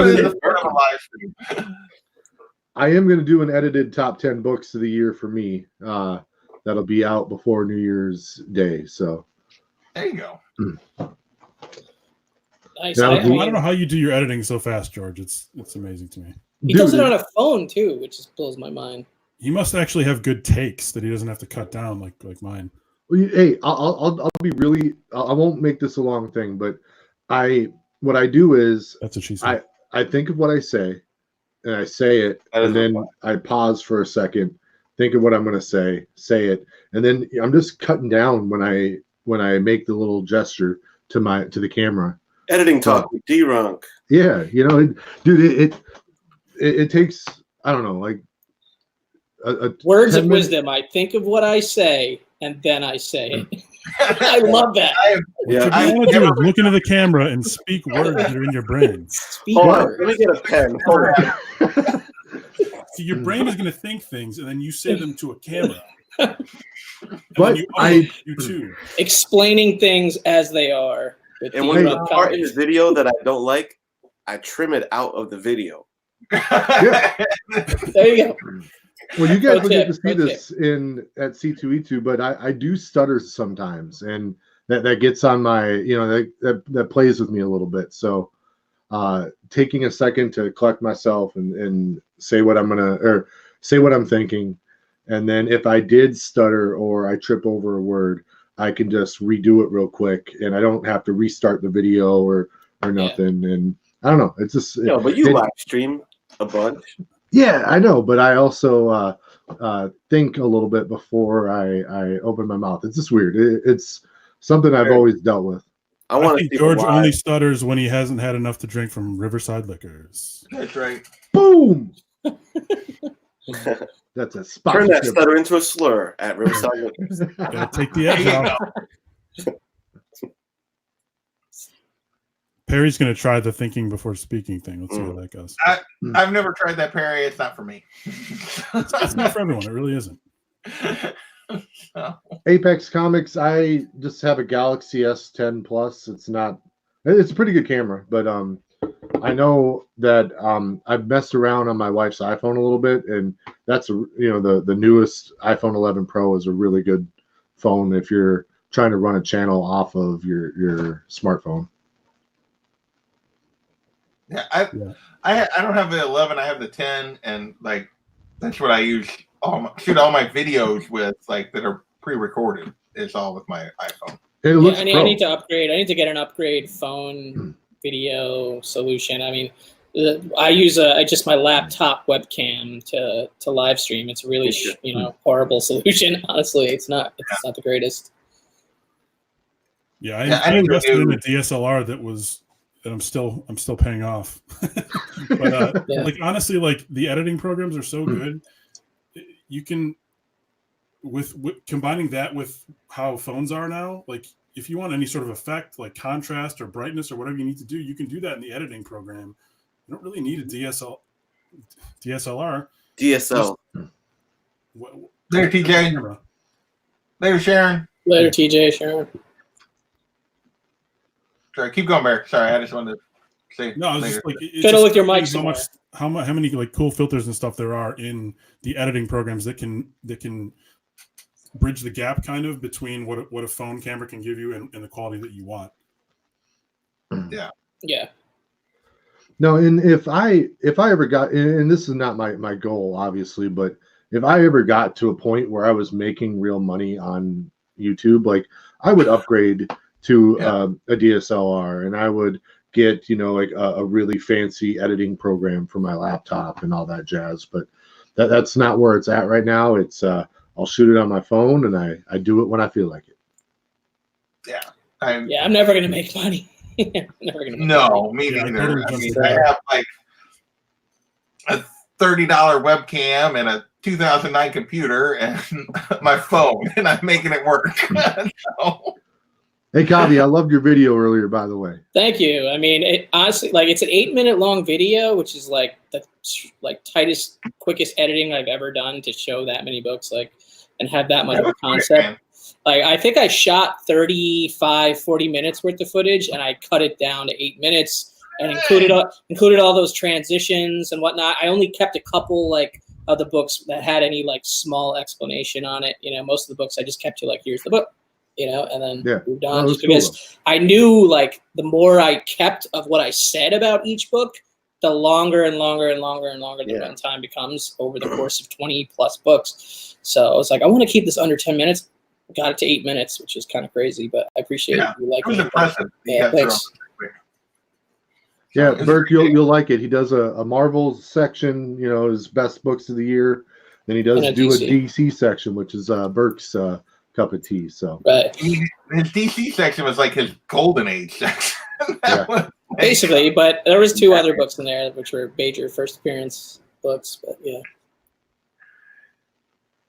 going to do an edited top 10 books of the year for me. That'll be out before New Year's Day. So there you go. Nice. I don't know how you do your editing so fast, George. It's amazing to me. He does it on a phone too, which just blows my mind. He must actually have good takes that he doesn't have to cut down like mine. Hey, I'll be really. I won't make this a long thing, but what I do is that's what she said. I think of what I say, and I say it, and then I pause for a second, think of what I'm going to say it, and then I'm just cutting down when I make the little gesture to the camera. Editing talk with D-Runk. Yeah, dude, it takes, I don't know, like words of wisdom. I think of what I say, and then I say it. I love that. What you want to do is look into the camera and speak words that are in your brain. Hold on, let me get a pen. Hold on. See, your brain is going to think things, and then you say them to a camera. But you too. Explaining things as they are. And when there's a part in the video that I don't like, I trim it out of the video. Yeah. There you go. Well, you guys will get to see this at C2E2, but I do stutter sometimes, and that gets on my, that plays with me a little bit. So taking a second to collect myself and say what say what I'm thinking, and then if I did stutter or I trip over a word, I can just redo it real quick, and I don't have to restart the video or nothing. Yeah. And I don't know, it's just but you live stream a bunch. Yeah, I know, but I also think a little bit before I open my mouth. It's just weird. It's something I've always dealt with. I think George only stutters when he hasn't had enough to drink from Riverside Liquors. That's right. Boom. That's a spot. Turn that stutter into a slur at Riverside Liquors. Gotta take the edge out. Perry's going to try the thinking before speaking thing. Let's see how that goes. I've never tried that, Perry. It's not for me. It's not for everyone. It really isn't. Apex Comics, I just have a Galaxy S10 Plus. It's a pretty good camera, but I know that I've messed around on my wife's iPhone a little bit, and that's the newest iPhone 11 Pro is a really good phone if you're trying to run a channel off of your smartphone. Yeah, I don't have the 11. I have the 10, and like that's what I use. Shoot all my videos with, like that are pre-recorded. It's all with my iPhone. It looks I need to upgrade. I need to get an upgrade phone video solution. I mean, I use just my laptop webcam to live stream. It's a really horrible solution. Honestly, it's not the greatest. Yeah, I invested in a DSLR that I'm still paying off. But like honestly, like the editing programs are so good. You can with combining that with how phones are now, like if you want any sort of effect like contrast or brightness or whatever you need to do, you can do that in the editing program. You don't really need a DSLR. DSL. Later, TJ. Later, Sharon. Later, TJ, Sharon. Sorry, keep going, Bear. Sorry, I just wanted to say. No, I was just like fiddle with your mic. How many like cool filters and stuff there are in the editing programs that can bridge the gap kind of between what a phone camera can give you and the quality that you want. Yeah. Yeah. No, and if I ever got, and this is not my goal, obviously, but if I ever got to a point where I was making real money on YouTube, like I would upgrade to a DSLR, and I would get like a really fancy editing program for my laptop and all that jazz. But that's not where it's at right now. It's I'll shoot it on my phone, and I do it when I feel like it. Yeah. I'm never gonna make money. Me neither. I mean, I have like a $30 webcam and a 2009 computer and my phone, and I'm making it work. So. Hey, Kavi, I loved your video earlier, by the way. Thank you. I mean, it, honestly, like it's an 8-minute long video, which is like the tightest, quickest editing I've ever done to show that many books, like, and have that much of a concept. Like, I think I shot 35, 40 minutes worth of footage, and I cut it down to 8 minutes and included all those transitions and whatnot. I only kept a couple like of the books that had any like small explanation on it. You know, most of the books I just kept to like, here's the book, you know, and then moved on, just because I knew like the more I kept of what I said about each book, the longer and longer and longer and longer the runtime becomes over the course of 20 plus books. So I was like, I want to keep this under 10 minutes. Got it to 8 minutes, which is kind of crazy, but I appreciate it. You like it was impressive. Yeah, thanks. Yeah, Burke, you'll like it. He does a Marvel section, you know, his best books of the year. Then he does do a DC section, which is Burke's cup of tea. So right, his DC section was like his golden age section. Basically, but there was 2 other books in there which were major first appearance books. But yeah,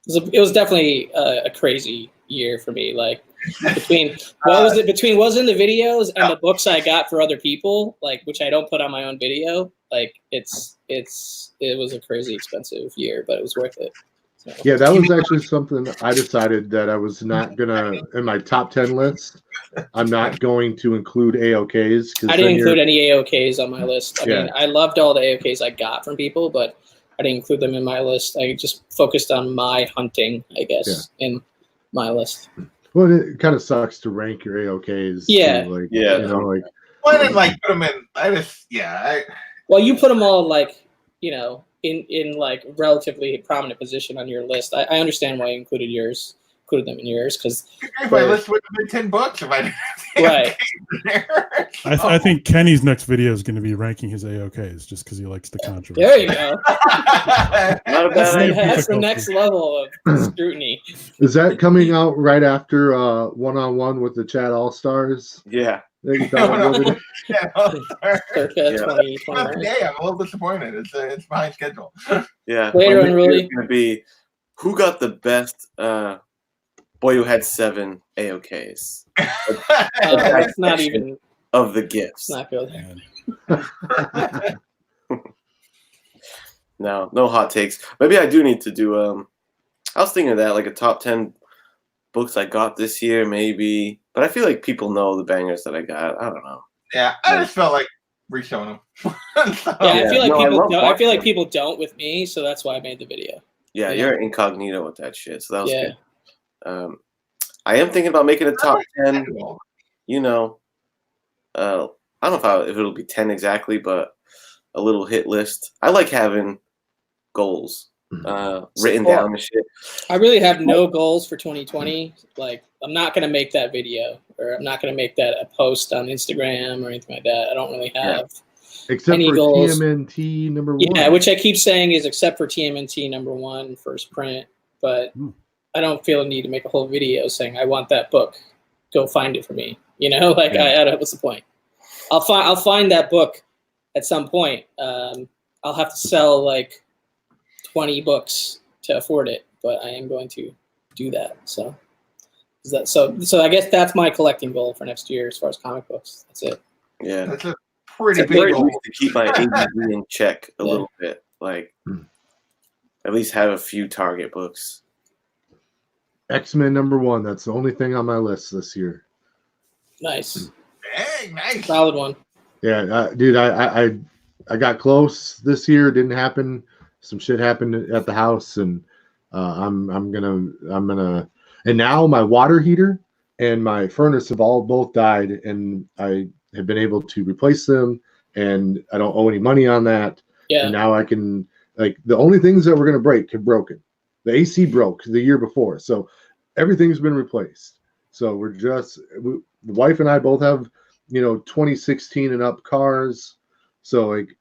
it was definitely a crazy year for me. Like between what was in the videos and the books I got for other people, like which I don't put on my own video. Like it was a crazy expensive year, but it was worth it. So. Yeah, that was actually something I decided that I was not gonna in my top 10 list. I'm not going to include AOKs. I didn't include any AOKs on my list. I mean, I loved all the AOKs I got from people, but I didn't include them in my list. I just focused on my hunting, I guess, in my list. Well, it kind of sucks to rank your AOKs. Yeah. Too, you know, like. Well, I didn't like put them in. Well, you put them all like, you know, in like relatively prominent position on your list. I understand why you included them in yours because my list would have been 10 books if I didn't right. I think Kenny's next video is going to be ranking his AOKs just because he likes the controversy. There you go. That's the next level of scrutiny. Is that coming out right after one-on-one with the Chat All-Stars? Yeah. I'm a little disappointed. It's behind schedule. Yeah. Later on, really. It's going to be who got the best boy who had 7 AOKs. It's not even of the gifts. Not good. No hot takes. Maybe I do need to do. I was thinking of that, like a top 10 books I got this year, maybe. But I feel like people know the bangers that I got. I don't know. Yeah, I just felt like re-showing them. I feel like people don't with me, so that's why I made the video. Yeah, you're incognito with that shit, so that was good. I am thinking about making a top 10. You know, I don't know if it'll be 10 exactly, but a little hit list. I like having goals written down and shit. I really have no goals for 2020. Like, I'm not going to make that video, or I'm not going to make that a post on Instagram or anything like that. I don't really have except any for goals. TMNT number 1. Yeah, which I keep saying is except for TMNT number 1 first print, but I don't feel a need to make a whole video saying I want that book. Go find it for me. You know, like what's the point? I'll find that book at some point. I'll have to sell like 20 books to afford it, but I am going to do that. So I guess that's my collecting goal for next year as far as comic books. That's it. Yeah, that's a pretty big goal to keep my ADD in check a little bit. Like at least have a few target books. X-Men number 1. That's the only thing on my list this year. Nice. Dang, nice. Solid one. Yeah, dude, I got close this year. It didn't happen. Some shit happened at the house, and I'm gonna. And now my water heater and my furnace have both died, and I have been able to replace them, and I don't owe any money on that. Yeah. And now I can, like, the only things that were gonna break have broken. The AC broke the year before, so everything's been replaced. So we're just the wife and I both have, 2016 and up cars. So like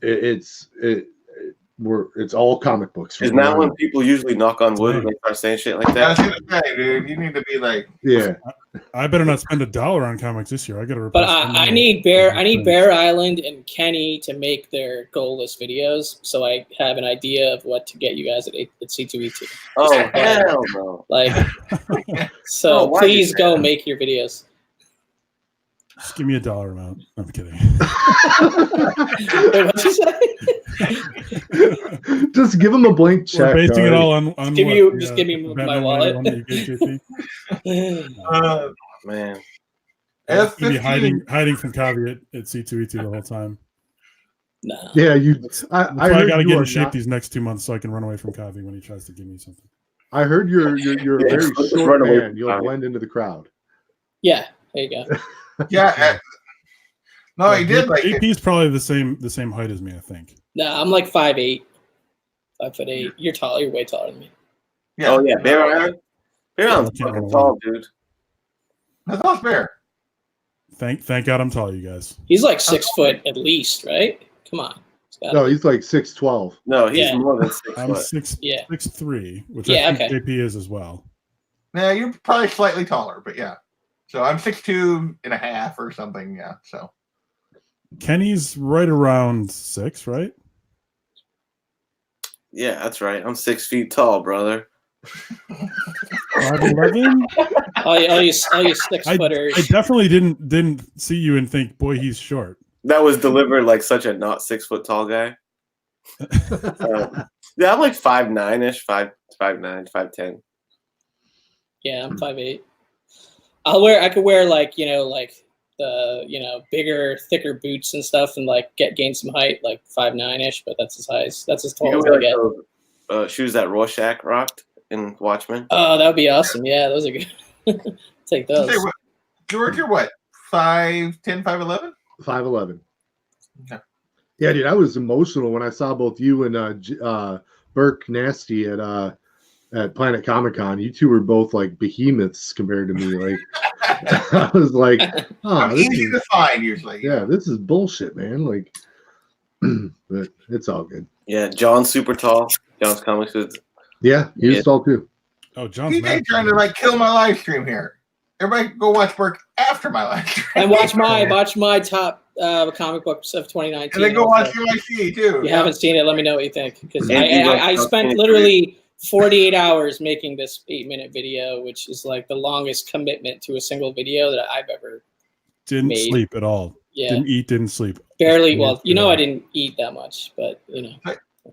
it's all comic books. Isn't that when people usually knock on wood and they start saying shit like that? I was gonna say, dude, you need to be like, yeah. I better not spend $1 on comics this year. I got to. But I need Bear Island and Kenny to make their goal list videos, so I have an idea of what to get you guys at C2E2. Oh hell no! Like, so please go make your videos. Just give me $1 amount. I'm kidding. Wait, what'd you say? Just give him a blank check. We're basing it all on Give what, you, just give me bet my no wallet. one that you gave JP. Man. Gonna be F15. hiding from Cavi at C2E2 the whole time. No. Yeah, you. That's I why I heard got to you get are in shape not- these next 2 months so I can run away from Cavi when he tries to give me something. I heard you're a Yeah, very let's short run away man. from You'll Tommy. blend into the crowd. Yeah, there you go. Yeah. No, I did like it. JP's probably the same height as me, I think. No, I'm like 5'8", 5'8". You're tall. You're way taller than me. Yeah. Oh yeah, Bear Island. Bear Island's Yeah, fucking tall, dude. That's not fair. Thank God I'm tall, you guys. He's like 6 foot at least, right? Come on. No, he's like 6'12". No, he's Yeah. more than 6 I'm foot. 6'3", which Yeah, I think okay. JP is as well. Yeah, you're probably slightly taller, but yeah. So I'm 6'2.5" or something. Yeah. So Kenny's right around 6, right? Yeah, that's right. I'm 6 feet tall, brother. 5'11"? All you 6 footers. I definitely didn't see you and think, boy, he's short. That was delivered like such a not 6 foot tall guy. Yeah, I'm like 5'9" ish, 5'9", 5'10". Yeah, I'm 5'8". I could wear like the bigger, thicker boots and stuff, and like gain some height, like 5'9" ish. But that's as tall You as can I wear get. like those shoes that Rorschach rocked in Watchmen. Oh, that would be awesome. Yeah, those are good. Take those. Say what, George, you're what? 5'10", 5'11"? 5'11". Okay. Yeah, dude, I was emotional when I saw both you and Burke Nasty at Planet Comic Con. You two were both like behemoths compared to me. Like I was like, I'm easy to find usually. yeah, this is bullshit, man. Like, but it's all good. Yeah, John's super tall. John's Comics is Yeah, he's tall too. Oh, John's DJ mad. trying to like kill my live stream here. Everybody go watch Burke after my live stream. And watch my top comic books of 2019. And then go watch UIC too. If you haven't seen it, let me know what you think. Because And I spent literally 48 hours making this 8-minute video, which is like the longest commitment to a single video that I've ever Didn't made. sleep at all. Yeah. Didn't eat, didn't sleep. Barely. Well, I didn't eat that much, but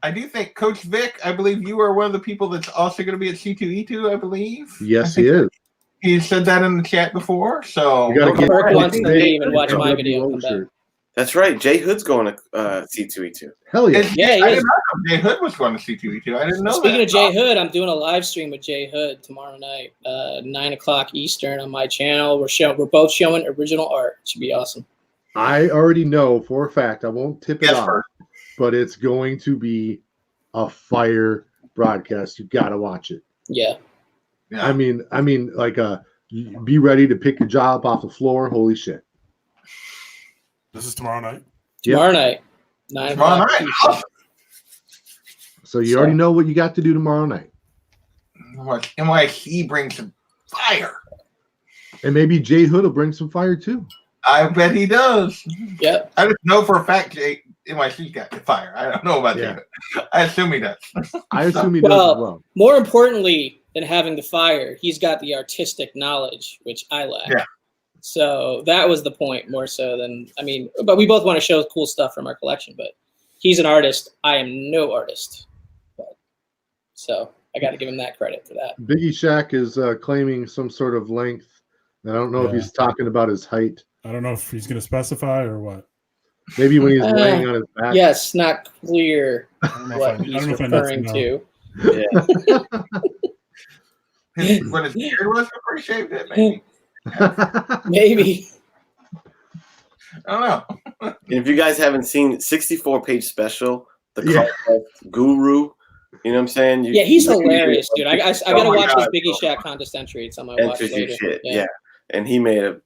I do think Coach Vic, I believe you are one of the people that's also going to be at C2E2, I believe. Yes, he is. He said that in the chat before. So You gotta get Burke wants to Jay- leave and watch my Jay- video come back. shirt. That's right. Jay Hood's going to C2E2. Hell yeah. Yeah, he I is. didn't know Jay Hood was going to C2E2. I didn't know Speaking that. of Jay Hood, I'm doing a live stream with Jay Hood tomorrow night, 9:00 Eastern on my channel. We're both showing original art. It should be awesome. I already know for a fact. I won't tip it Yes, off, Bert. but it's going to be a fire broadcast. You got to watch it. Yeah. Yeah. I mean, like, be ready to pick your jaw up off the floor. Holy shit! This is tomorrow night. Yep. Tomorrow night, 9:00 Tomorrow night. Eastern. Awesome. So you already know what you got to do tomorrow night, What NYC brings some fire. and maybe Jay Hood will bring some fire too. I bet he does. Yep. I just know for a fact NYC's got the fire. I don't know about Yeah. that. I assume he does. I assume he does Well, as well. More importantly than having the fire, he's got the artistic knowledge, which I lack. Yeah. So that was the point more so than, but we both want to show cool stuff from our collection, but he's an artist. I am no artist. So I got to give him that credit for that. Biggie Shack is claiming some sort of length. And I don't know if Yeah. he's talking about his height. I don't know if he's going to specify or what. Maybe when he's laying on his back. Yes, not clear I don't know what if I he's need to know. referring to. Yeah. When his beard was, I'm pretty shaved it, maybe. Maybe. I don't know. And if you guys haven't seen 64-page special, the Yeah. Conquest Guru, you know what I'm saying? Yeah, he's hilarious, dude. I got to Oh my watch God. this Biggie Shack contest entry. It's on my watch Enters your later. shit. Yeah. And he made an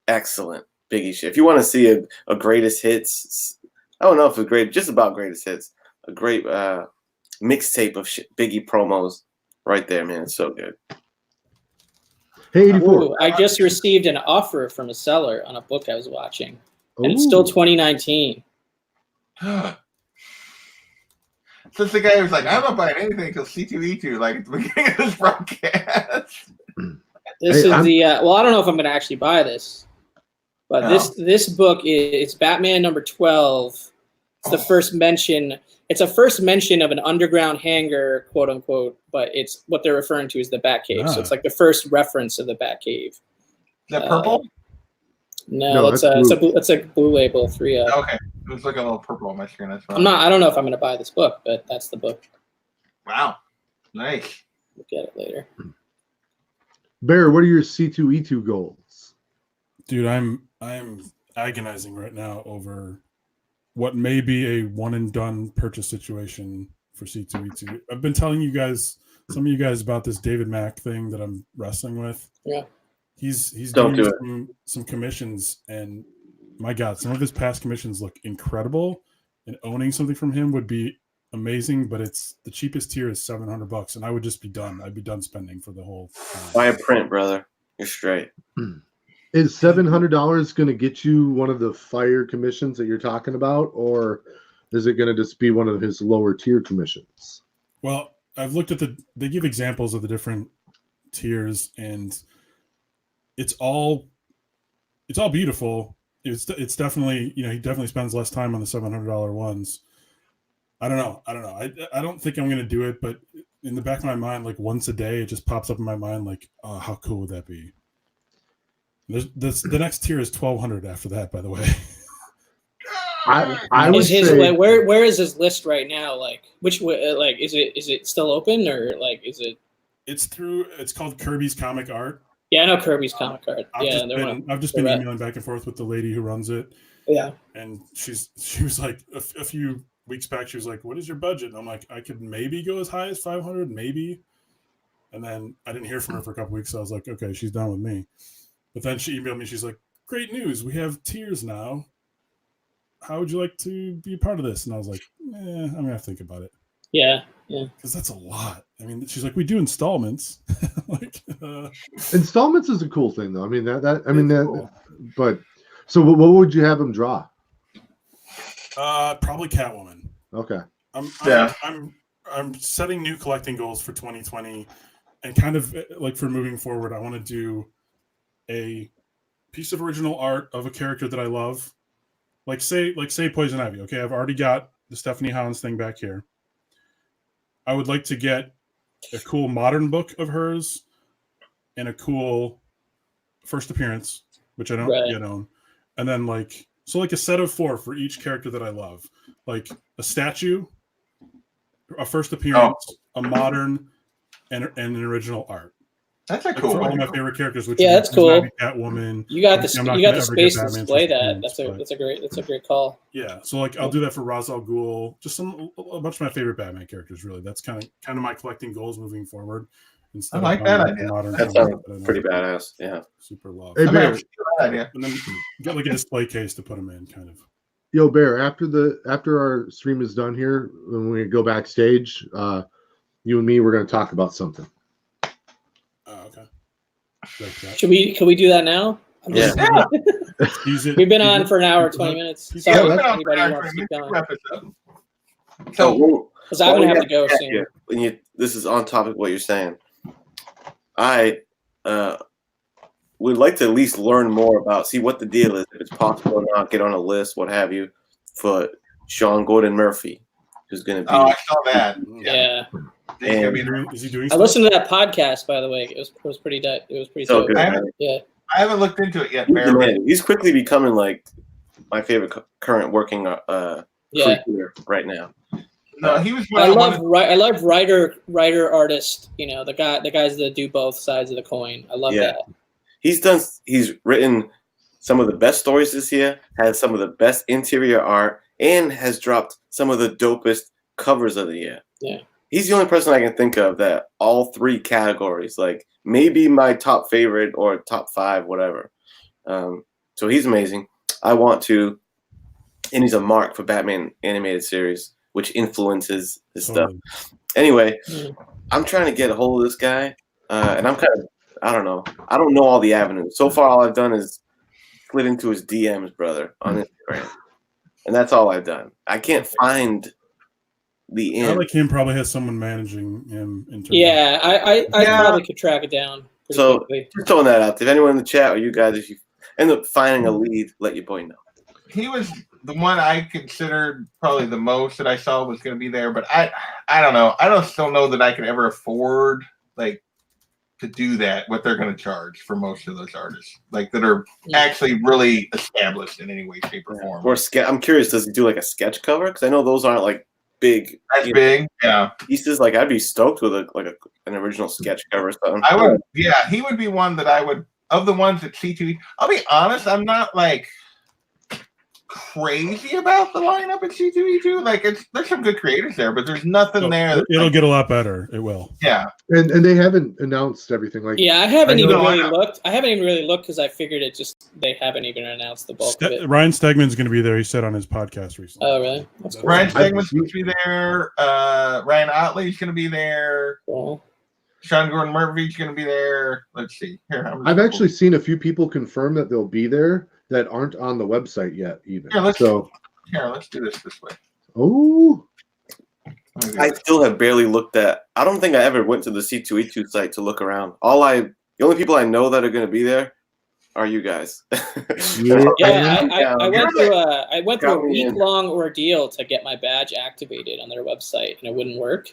excellent Biggie shit. If you want to see a greatest hits, I don't know if it's just about greatest hits, a great mixtape of Biggie promos right there, man. It's so good. Hey, 84. Ooh, I just received an offer from a seller on a book I was watching, and it's Ooh. still 2019. Since the guy was like, I'm not buying anything until C2E2, like at the beginning of this broadcast. This Hey, is the well, I don't know if I'm going to actually buy this. But this book is Batman number 12. It's the first mention. It's a first mention of an underground hangar, quote unquote. But it's what they're referring to as the Batcave. So it's like the first reference of the Batcave. Is that purple? No, it's a blue label 3-up. Okay, it was like a little purple on my screen. That's I don't know if I'm going to buy this book, but that's the book. Wow, nice. We'll get it later. Bear, what are your C2E2 goals? Dude, I'm agonizing right now over what may be a one and done purchase situation for C2E2. I've been telling you guys, some of you guys, about this David Mack thing that I'm wrestling with. Yeah. He's doing some commissions, and my God, some of his past commissions look incredible, and owning something from him would be amazing, but the cheapest tier is $700, and I would just be done. I'd be done spending for the whole time. Buy a print, brother. You're straight. Is $700 going to get you one of the fire commissions that you're talking about, or is it going to just be one of his lower tier commissions? Well, I've looked at they give examples of the different tiers, and it's all beautiful. It's definitely, he definitely spends less time on the $700 ones. I don't know. I don't think I'm going to do it, but in the back of my mind, like once a day, it just pops up in my mind, like, oh, how cool would that be? The next tier is $1,200 after that, by the way. I would say, where is his list right now? Like, which way? Like, is it still open, or like is it? It's called Kirby's Comic Art. Yeah, I know Kirby's Comic Art. I've just been emailing back and forth with the lady who runs it. Yeah, and she was like a few weeks back. She was like, "What is your budget?" And I'm like, "I could maybe go as high as 500, maybe." And then I didn't hear from her for a couple weeks. So I was like, "Okay, she's done with me." But then she emailed me. She's like, "Great news! We have tiers now. How would you like to be a part of this?" And I was like, I'm gonna have to think about it. Yeah. Because that's a lot. I mean, she's like, "We do installments." Installments is a cool thing, though. I mean cool. But so what would you have him draw? Probably Catwoman. Okay. I'm setting new collecting goals for 2020, and kind of like for moving forward, I want to do a piece of original art of a character that I love. Like say Poison Ivy. Okay, I've already got the Stephanie Hans thing back here. I would like to get a cool modern book of hers and a cool first appearance, which I don't yet own. And then like a set of 4 for each character that I love. Like a statue, a first appearance, a modern, and an original art. That's a cool for one. all my favorite characters, which that's cool. Catwoman. You got the space to display that. That's a great call. Yeah, so like I'll do that for Ra's al Ghul, just a bunch of my favorite Batman characters. Really, that's kind of my collecting goals moving forward. I like that idea. That sounds pretty badass. Yeah, super love. Hey, Bear. And then get like a display case to put them in, kind of. Yo, Bear. After our stream is done here, when we go backstage, you and me, we're going to talk about something. Okay. Can we do that now? Yeah. We've been on for an hour, 20 minutes. Yeah, So anybody wants to keep going. So, because I'm gonna have to go soon. This is on topic of what you're saying. I would like to at least learn more see what the deal is, if it's possible or not, get on a list, what have you, for Sean Gordon Murphy, who's going to be. Oh, I saw that. Yeah. Is he doing I listened to that podcast, by the way. It was pretty so good. Yeah. I haven't looked into it yet. He's quickly becoming like my favorite current working creator right now. No, he was. I love writer artist. The guys that do both sides of the coin. I love that. He's written some of the best stories this year, has some of the best interior art, and has dropped some of the dopest covers of the year. Yeah. He's the only person I can think of that all 3 categories, like maybe my top favorite or top 5, whatever. So he's amazing. I want to, and he's a mark for Batman animated series, which influences his stuff. Anyway, I'm trying to get a hold of this guy, and I'm kind of, I don't know. I don't know all the avenues. So far, all I've done is slid into his DMs, brother, on Instagram. And that's all I've done. I can't find the end. I like him probably has someone managing him. I probably could track it down. So quickly. just throwing that out. If anyone in the chat or you guys, if you end up finding a lead, let your boy know. He was the one I considered probably the most that I saw was going to be there, but I don't know. I don't still know that I could ever afford like to do that. What they're going to charge for most of those artists, like that are actually really established in any way, shape, or form. Or I'm curious, does he do like a sketch cover? Because I know those aren't like big. That's big, yeah. Pieces like I'd be stoked with an original sketch cover or something. I would, yeah. He would be one that I would of the ones that C2E. I'll be honest, I'm not like crazy about the lineup at C2E2. Like there's some good creators there, but there's nothing there. It'll get a lot better. It will. Yeah. And they haven't announced everything. Like I haven't even really looked. I haven't even really looked because I figured they haven't even announced the bulk of it. Ryan Stegman's going to be there. He said on his podcast recently. Oh, really? That's cool. Ryan Stegman's going to be there. Ryan Otley's going to be there. Cool. Sean Gordon Murphy's going to be there. Let's see. Here, I've actually seen a few people confirm that they'll be there that aren't on the website yet, even. Here, let's do this way. Oh. I still have barely looked at. I don't think I ever went to the C2E2 site to look around. The only people I know that are going to be there are you guys. I went through a week-long ordeal to get my badge activated on their website, and it wouldn't work.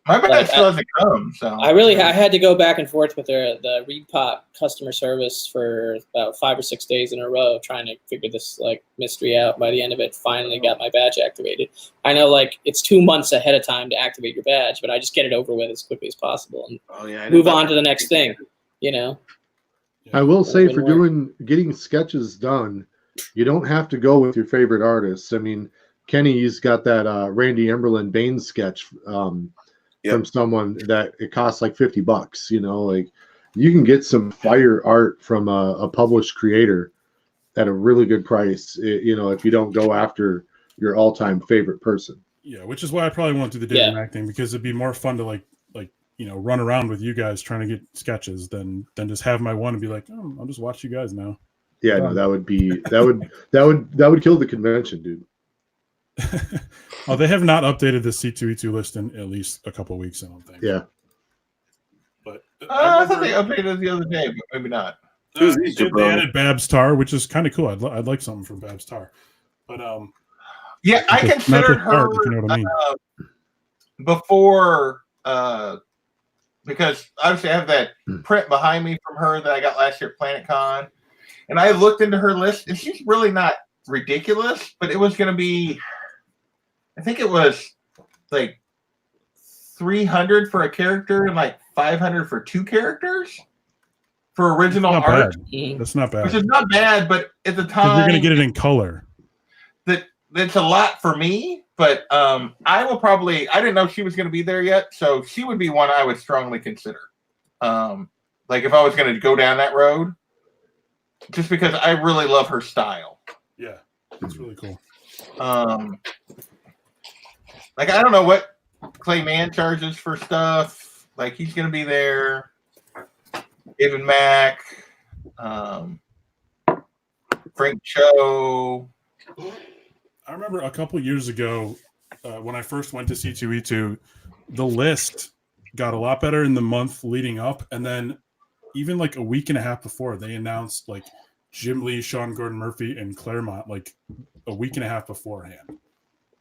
My badge still hasn't come, so I had to go back and forth with the ReadPop customer service for about 5 or 6 days in a row, trying to figure this like mystery out. By the end of it, finally got my badge activated. I know like it's 2 months ahead of time to activate your badge, but I just get it over with as quickly as possible and move on to the next thing. You know. I will say for getting sketches done, you don't have to go with your favorite artists. I mean, Kenny's got that Randy Emberlin Bane sketch. From someone that it costs like $50, you know, like you can get some fire art from a published creator at a really good price, you know, if you don't go after your all-time favorite person. Yeah, which is why I probably won't do the David Mack thing, because it'd be more fun to like you know, run around with you guys trying to get sketches than just have my one and be like, oh, I'll just watch you guys now. Yeah, no, that would kill the convention, dude. Oh, they have not updated the C2E2 list in at least a couple of weeks, I don't think. Yeah. But I thought they updated it the other day, but maybe not. They added Babs Tar, which is kind of cool. I'd like something from Babs Tar. But yeah, I considered her if you know what I mean. Before because obviously I have that print behind me from her that I got last year at PlanetCon, and I looked into her list, and she's really not ridiculous, but it was going to be, I think it was like 300 for a character and like 500 for 2 characters for original art. That's not bad. Which is not bad, but at the time you're going to get it in color. That's a lot for me. But I didn't know she was going to be there yet, so she would be one I would strongly consider. Like if I was going to go down that road, just because I really love her style. Yeah, it's really cool. Like I don't know what Clay Mann charges for stuff. Like he's going to be there. David Mack, Frank Cho. I remember a couple years ago when I first went to C2E2, the list got a lot better in the month leading up. And then even like a week and a half before, they announced like Jim Lee, Sean Gordon Murphy, and Claremont like a week and a half beforehand.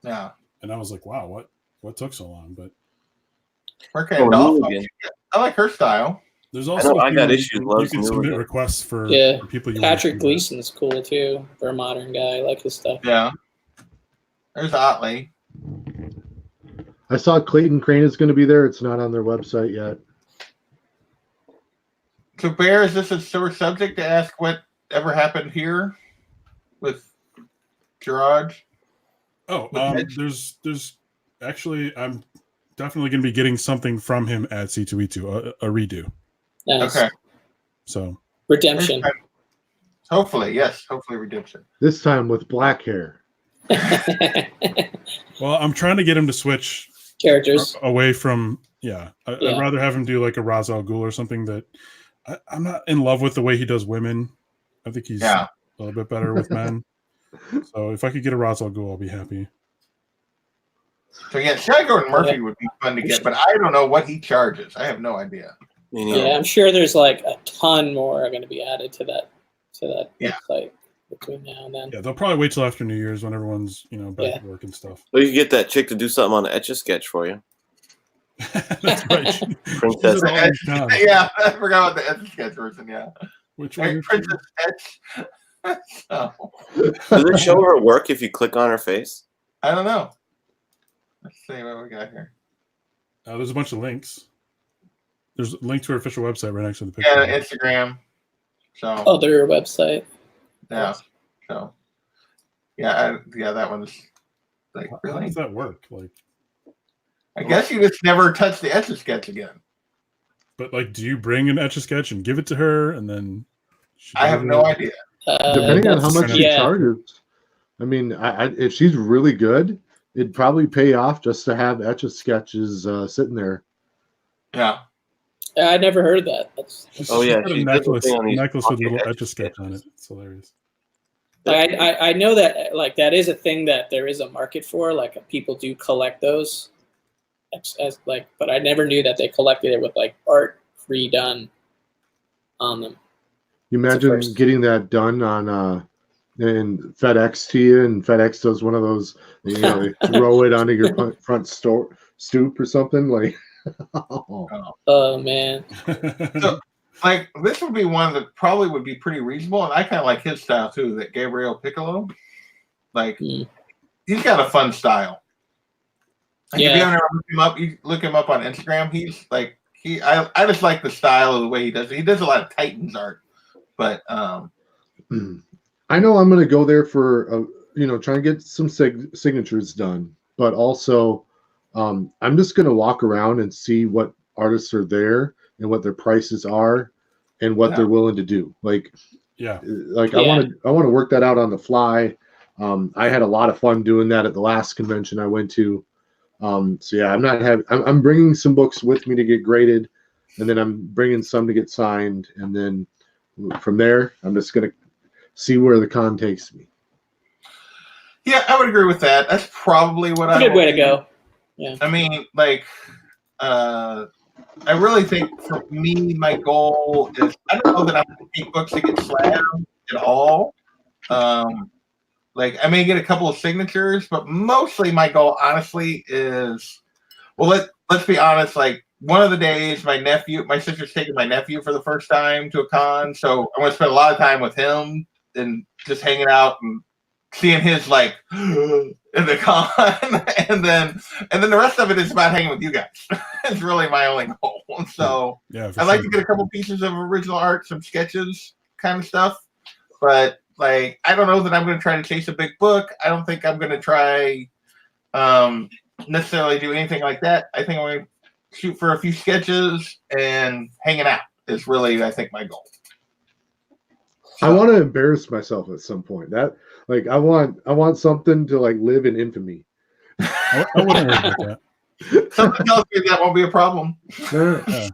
Yeah. And I was like, wow, what took so long? But I like her style. There's also I got issues. You can submit requests for people you Patrick Gleason's cool too for a modern guy. I like his stuff. Yeah. There's Otley. I saw Clayton Crane is going to be there. It's not on their website yet. So, Bear, is this a sore subject to ask what ever happened here with Gerard? Oh, there's actually, I'm definitely going to be getting something from him at C2E2, a redo. Nice. Okay. So redemption. Hopefully, yes. Hopefully, redemption. This time with black hair. Well, I'm trying to get him to switch characters away from. I'd rather have him do like a Ra's al Ghul or something that I'm not in love with the way he does women. I think he's a little bit better with men. So if I could get a Ra's al Ghul, I'll be happy. So yeah, Sean Gordon Murphy would be fun to get, but I don't know what he charges. I have no idea. Yeah, I'm sure there's like a ton more are going to be added to that to that Yeah. website between now and then. Yeah, they'll probably wait till after New Year's when everyone's back to work and stuff. Well, you can get that chick to do something on the Etch-a-Sketch for you. That's right. Princess Yeah, I forgot about the Etch-a-Sketch version. Yeah, which one? Princess Etch. So, does it show her work if you click on her face? I don't know. Let's see what we got here. There's a bunch of links. There's a link to her official website right next to the picture. Yeah, Instagram. So. Oh, their website. Yeah. So. Yeah, that one's like really. How does that work? Like, I guess you just never touch the Etch-a-Sketch again. But like, do you bring an Etch-a-Sketch and give it to her, and then? I have no idea. Depending on how much she charges. I mean, if she's really good, it'd probably pay off just to have Etch-a-Sketches sitting there. Yeah. I never heard that. She's got a necklace with a little Etch-a-Sketch on it. It's hilarious. I know that like that is a thing that there is a market for. Like people do collect those, but I never knew that they collected it with like art redone on them. You imagine getting that done on and FedEx to you, and FedEx does one of those, they throw it onto your front stoop or something like. Oh man. So, like this would be one that probably would be pretty reasonable, and I kind of like his style too. That Gabriel Piccolo, like he's got a fun style. Like, if you ever look him up, you look him up on Instagram. He's like I just like the style of the way he does it. He does a lot of Titans art, but I know I'm going to go there for try and get some signatures done, but also I'm just going to walk around and see what artists are there and what their prices are and what they're willing to do. Like, I want to work that out on the fly. I had a lot of fun doing that at the last convention I went to. I'm bringing some books with me to get graded, and then I'm bringing some to get signed. And then from there, I'm just going to see where the con takes me. Yeah, I would agree with that. That's probably what That's a good way to go. Yeah. I mean, like, I really think for me, my goal is, I don't know that I'm going to take books that get slammed at all. Like, I may get a couple of signatures, but mostly my goal, honestly, is, well, let's be honest, like, one of the days, my sister's taking my nephew for the first time to a con, so I'm going to spend a lot of time with him and just hanging out and seeing his, like, in the con, and then the rest of it is about hanging with you guys. It's really my only goal. So I'd like to get a couple pieces of original art, some sketches kind of stuff, but like, I don't know that I'm going to try to chase a big book. I don't think I'm going to try necessarily do anything like that. I think I'm going to shoot for a few sketches and hanging out is really, I think, my goal. So, I want to embarrass myself at some point. That, like, I want something to like live in infamy. I wouldn't worry about that. Something tells me that won't be a problem. Yeah.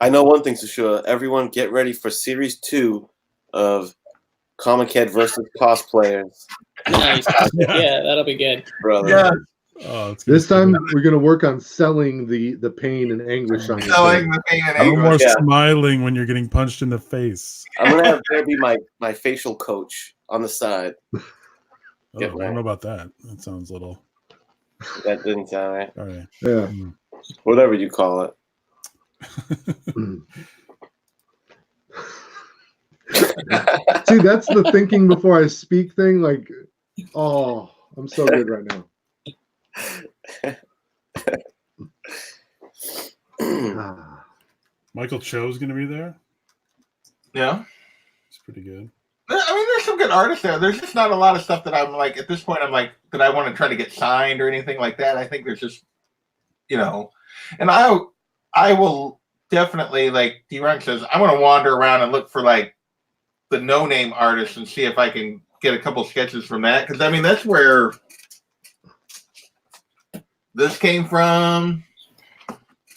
I know one thing for sure. Everyone get ready for Series 2 of Comic Head versus cosplayers. Nice. Yeah, that'll be good. Brother. Yeah. Oh, this time we're going to work on selling the pain and anguish on the pain and anguish. No more smiling when you're getting punched in the face. I'm going to have there be my facial coach on the side. I don't know about that. That sounds a little... That didn't sound right. All right. Yeah. Whatever you call it. See, that's the thinking before I speak thing. Like, oh, I'm so good right now. Michael Cho's going to be there. Yeah. It's pretty good. I mean, there's some good artists there. There's just not a lot of stuff that I'm like, at this point, I'm like, that I want to try to get signed or anything like that. I think there's just, and I will definitely, like D-Run says, I want to wander around and look for like the no-name artists and see if I can get a couple sketches from that. Because, I mean, that's where this came from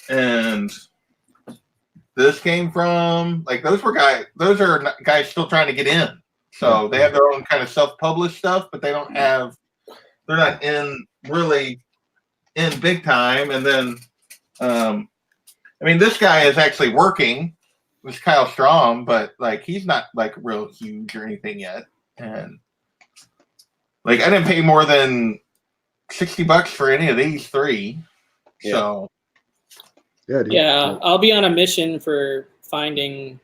and this came from. Like, those are guys still trying to get in. So they have their own kind of self-published stuff, but they're not really in big time. And then, I mean, this guy is actually working was Kyle Strom, but like he's not like real huge or anything yet. And like I didn't pay more than $60 for any of these three. Yeah. So Yeah, dude. Yeah, I'll be on a mission for finding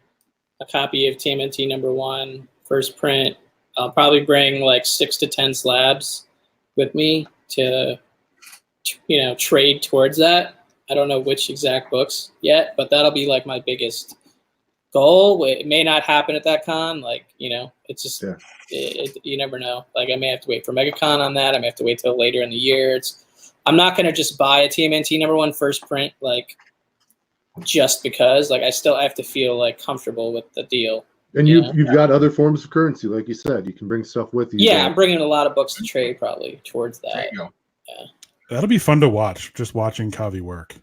a copy of TMNT #1 first print. I'll probably bring like 6 to 10 slabs with me to, trade towards that. I don't know which exact books yet, but that'll be like my biggest goal. It may not happen at that con. Like, it's just, you never know. Like I may have to wait for MegaCon on that. I may have to wait till later in the year. I'm not going to just buy a TMNT #1 first print, like just because, like I have to feel like comfortable with the deal. And you've got other forms of currency, like you said. You can bring stuff with you. Yeah, I'm bringing a lot of books to trade probably towards that. there you go. Yeah. That'll be fun to watch, just watching Kavi work.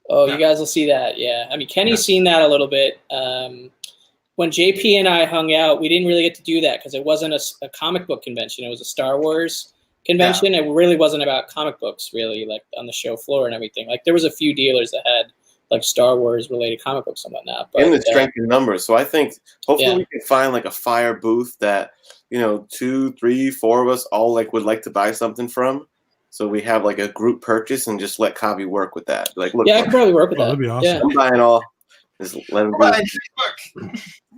Oh, you guys will see that. Yeah. I mean, Kenny's seen that a little bit. When JP and I hung out, we didn't really get to do that because it wasn't a comic book convention. It was a Star Wars convention. It really wasn't about comic books, really, like on the show floor and everything. Like there was a few dealers that had like Star Wars related comic books and whatnot. But, in the strength in numbers. So I think hopefully we can find like a fire booth that, 2, 3, 4 of us all like would like to buy something from. So we have like a group purchase and just let Kavi work with that. Like, look, I could probably work with that. That'd be awesome. Yeah. I'm buying all. Just let him do it.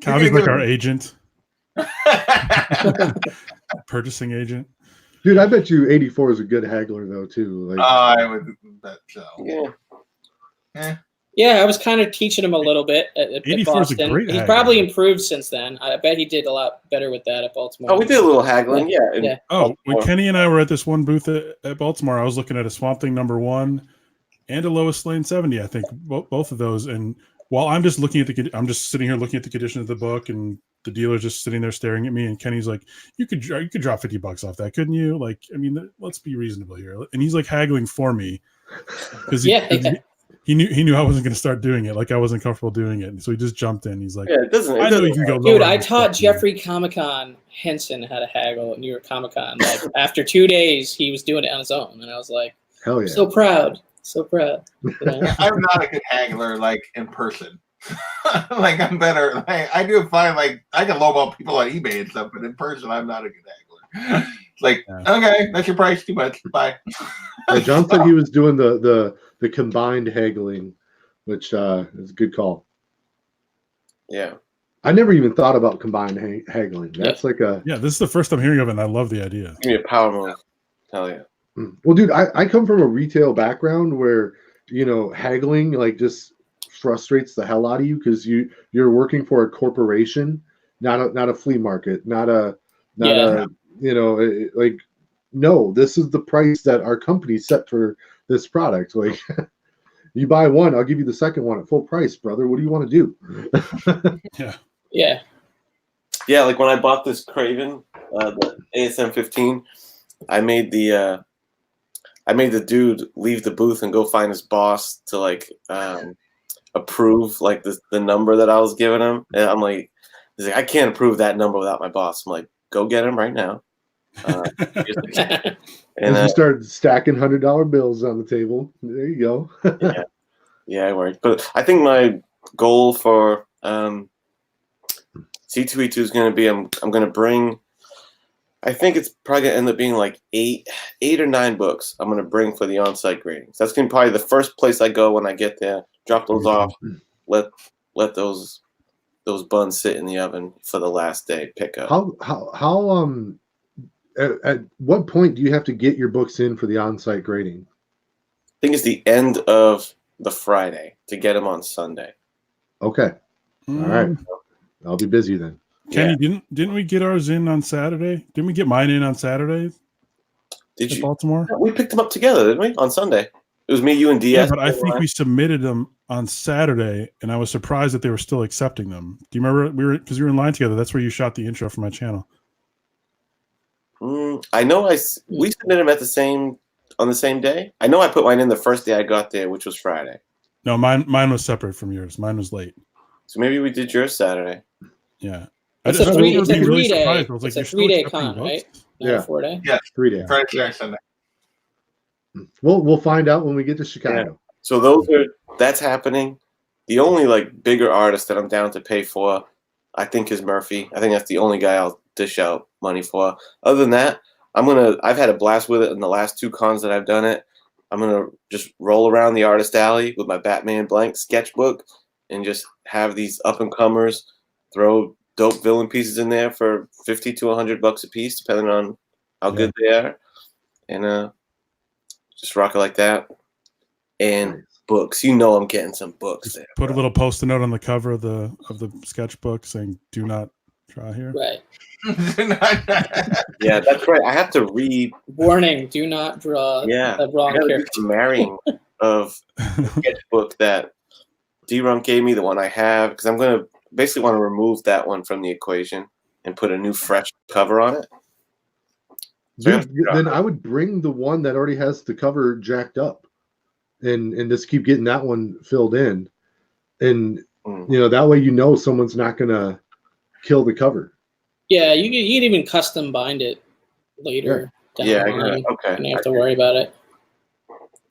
Kavi's like our agent, purchasing agent. Dude, I bet you 84 is a good haggler though too. Like, I would bet so. Yeah. Yeah, I was kind of teaching him a little bit at 84 is a Boston. great He's haggler. probably improved since then. I bet he did a lot better with that at Baltimore. Oh, we did a little haggling. Yeah. Yeah. Oh, when Kenny and I were at this one booth at Baltimore, I was looking at a Swamp Thing #1 and a Lois Lane 70. I think both of those. And while I'm just I'm just sitting here looking at the condition of the book, and the dealer's just sitting there staring at me. And Kenny's like, "You could drop $50 off that, couldn't you? Like, I mean, let's be reasonable here." And he's like haggling for me because he knew I wasn't going to start doing it. Like I wasn't comfortable doing it. And so he just jumped in. He's like, it doesn't I know you can go lower. Dude, I taught Jeffrey Comic-Con Henson how to haggle at New York Comic-Con. Like after 2 days, he was doing it on his own. And I was like, hell yeah. So proud. So proud. I'm not a good haggler like in person. Like I'm better. Like, I do find like I can lowball people on eBay and stuff, but in person I'm not a good haggler. It's like, okay, that's your price, too much. Bye. Yeah, John said he was doing the combined haggling, which is a good call. Yeah. I never even thought about combined haggling. That's like a this is the first I'm hearing of it, and I love the idea. Give me a power move. Hell yeah. Well, dude, I come from a retail background where haggling like just frustrates the hell out of you because you're working for a corporation, not a flea market, not a like no, this is the price that our company set for this product. Like you buy one, I'll give you the second one at full price, brother. What do you want to do? Yeah. Like when I bought this Craven, the ASM 15, I made the dude leave the booth and go find his boss to like approve like the number that I was giving him. And I'm like, he's like, I can't approve that number without my boss. I'm like, go get him right now. And you start stacking $100 bills on the table. There you go. Yeah, I worked. But I think my goal for C2E2 is going to be I'm going to bring. I think it's probably going to end up being like eight or 9 books I'm going to bring for the on-site gradings. That's going to be probably the first place I go when I get there. Drop those off. Let those buns sit in the oven for the last day pickup. How at what point do you have to get your books in for the on-site grading? I think it's the end of the Friday to get them on Sunday. Okay. All right. I'll be busy then. Kenny, didn't we get ours in on Saturday? Didn't we get mine in on Saturday? Did you? Baltimore? Yeah, we picked them up together, didn't we? On Sunday. It was me, you, and DS. Yeah, but I think we submitted them on Saturday, and I was surprised that they were still accepting them. Do you remember? Because we were in line together. That's where you shot the intro for my channel. I know we submitted them on the same day. I know I put mine in the first day I got there, which was Friday. No, mine was separate from yours. Mine was late. So maybe we did yours Saturday. Yeah. It's a 3-day. Really I was it's like, a 3-day con, right? Not Yeah. a 4-day. Yeah, 3 days. Friday, Saturday, Sunday. We'll find out when we get to Chicago. So that's happening. the only like bigger artist that I'm down to pay for, I think, is Murphy. I think that's the only guy I'll dish out money for. Other than that, I've had a blast with it in the last 2 cons that I've done it. I'm gonna just roll around the artist alley with my Batman blank sketchbook and just have these up and comers throw dope villain pieces in there for $50 to $100 a piece, depending on how good they are, and just rock it like that. And books, I'm getting some books there. Put a little post-it note on the cover of the sketchbook saying "Do not draw here." Right. Yeah, that's right. I have to read. Warning: do not draw the wrong character. Marrying of the sketchbook that D-Rum gave me, the one I have, because I'm going to basically want to remove that one from the equation and put a new fresh cover on it. So then I would bring the one that already has the cover jacked up and just keep getting that one filled in. And, that way someone's not going to kill the cover. Yeah, you can even custom bind it later. Yeah, okay. And you have to worry about it.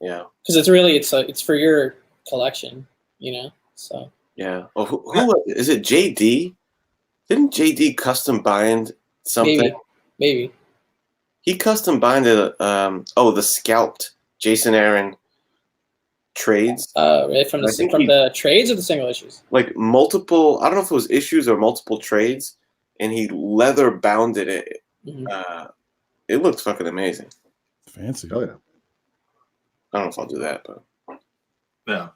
Yeah, because it's for your collection, So yeah. Well, who is it? JD? Didn't JD custom bind something? Maybe. He custom binded. The scalped Jason Aaron trades. Right from the trades or the single issues? Like multiple. I don't know if it was issues or multiple trades. And he leather bounded it. Mm-hmm. It looked fucking amazing. Fancy. Oh yeah. I don't know if I'll do that, but yeah.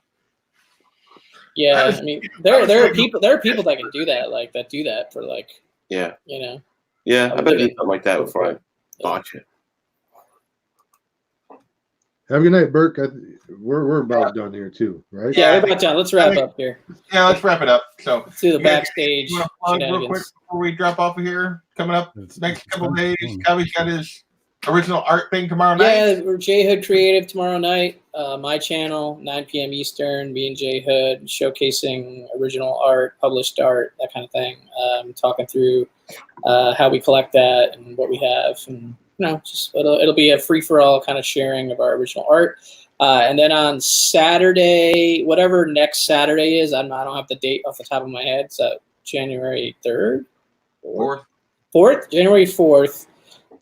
Yeah, I mean, there are people that can do that, like that do that for like. Yeah. Yeah, I better do something like that before I botch it. Have a good night, Burke. We're about done here too, right? Yeah, we're about done. Let's wrap up here. Yeah, let's wrap it up. So let's do the backstage. You want to plug real quick before we drop off of here? Coming up next couple of days, Covey's got his original art thing tomorrow night. Yeah, we're J Hood Creative tomorrow night. My channel, 9 p.m. Eastern. Me and J Hood showcasing original art, published art, that kind of thing. Talking through how we collect that and what we have, and just it'll be a free for all kind of sharing of our original art. And then on Saturday, whatever next Saturday is, I don't have the date off the top of my head. So January 3rd, 4th, January 4th.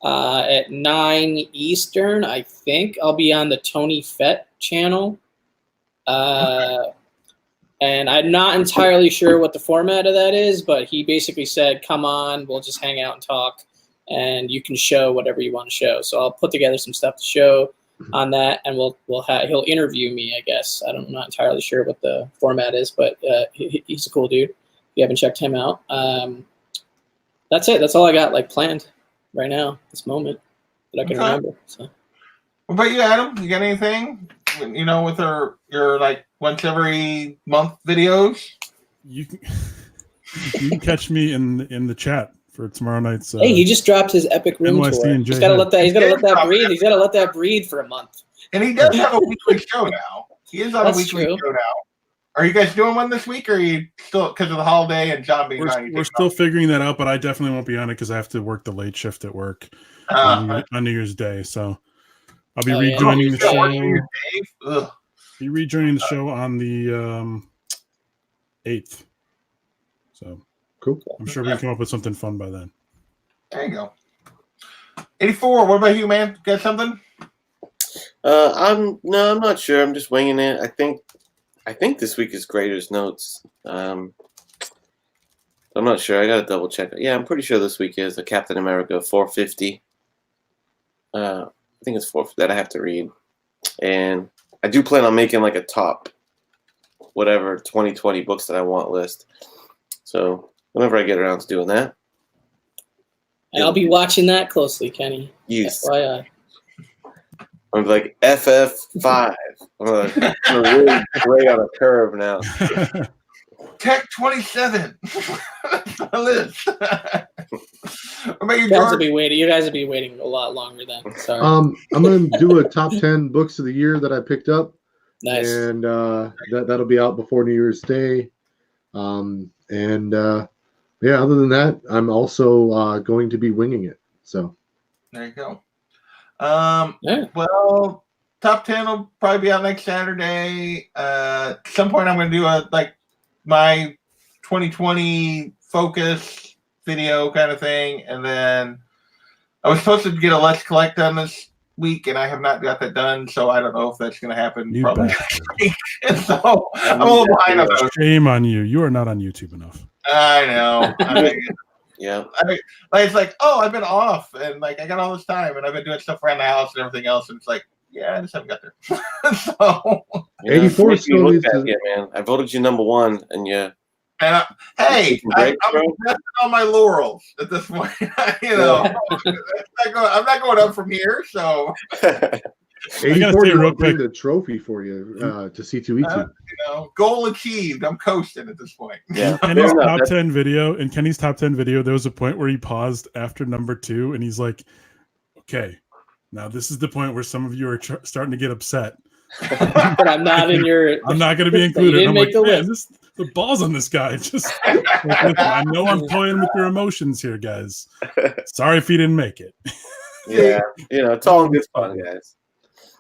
At 9 Eastern, I think I'll be on the Tony Fett channel. And I'm not entirely sure what the format of that is, but he basically said, come on, we'll just hang out and talk, and you can show whatever you want to show. So I'll put together some stuff to show on that, and he'll interview me, I guess. I'm not entirely sure what the format is, but he's a cool dude. If you haven't checked him out. That's it. That's all I got planned right now, this moment that I can remember. So, what about you, Adam? You got anything? With your once every month videos. You can catch me in the chat for tomorrow night's. Hey, he just dropped his epic room tour. He's got to let that breathe. He's got to let that breathe for a month. And he does have a weekly show now. He is on a weekly show now. Are you guys doing one this week, or are you still, because of the holiday and John being gone? We're still figuring that out, but I definitely won't be on it because I have to work the late shift at work on New Year's Day. So I'll be rejoining the show. Be rejoining the show on the 8th. So cool. I'm sure we can come up with something fun by then. There you go. 84. What about you, man? Got something? I'm not sure. I'm just winging it. I think this week is Graders Notes. I'm not sure. I gotta double check. Yeah, I'm pretty sure this week is a Captain America 450. I think it's 450 that I have to read, and I do plan on making a top, whatever 2020 books that I want list. So whenever I get around to doing that, and I'll be watching that closely, Kenny. Yes. FYI. I'm like FF5. I'm really great on a curve now. Tech 27. That's the list. You guys will be waiting. You guys will be waiting a lot longer then. Sorry. I'm going to do a top 10 books of the year that I picked up. Nice. And that'll be out before New Year's Day. Other than that, I'm also going to be winging it. So there you go. Yeah. Well, top 10 will probably be out next Saturday. At some point, I'm going to do my 2020 focus video kind of thing, and then I was supposed to get a Let's Collect done this week, and I have not got that done, so I don't know if that's going to happen. You probably bastard. next week. So I'm a little behind on those. Shame on you. You are not on YouTube enough. I know. Yeah. It's like, oh, I've been off, and I got all this time, and I've been doing stuff around the house and everything else, and it's like, yeah, I just haven't got there. So 84 still needs to. Man. I voted you number 1, and yeah. And hey, I'm resting on my laurels at this point. I'm not going up from here. So 84 real quick. The trophy for you to C2E2. Goal achieved. I'm coasting at this point. Yeah. Kenny's top 10 video. In Kenny's top 10 video, there was a point where he paused after number 2, and he's like, "Okay, now this is the point where some of you are starting to get upset." But I'm not in your. I'm not going to be included. I'm like, man, the balls on this guy. Just I know I'm toying with your emotions here, guys. Sorry if you didn't make it. Yeah, it's all good fun, guys.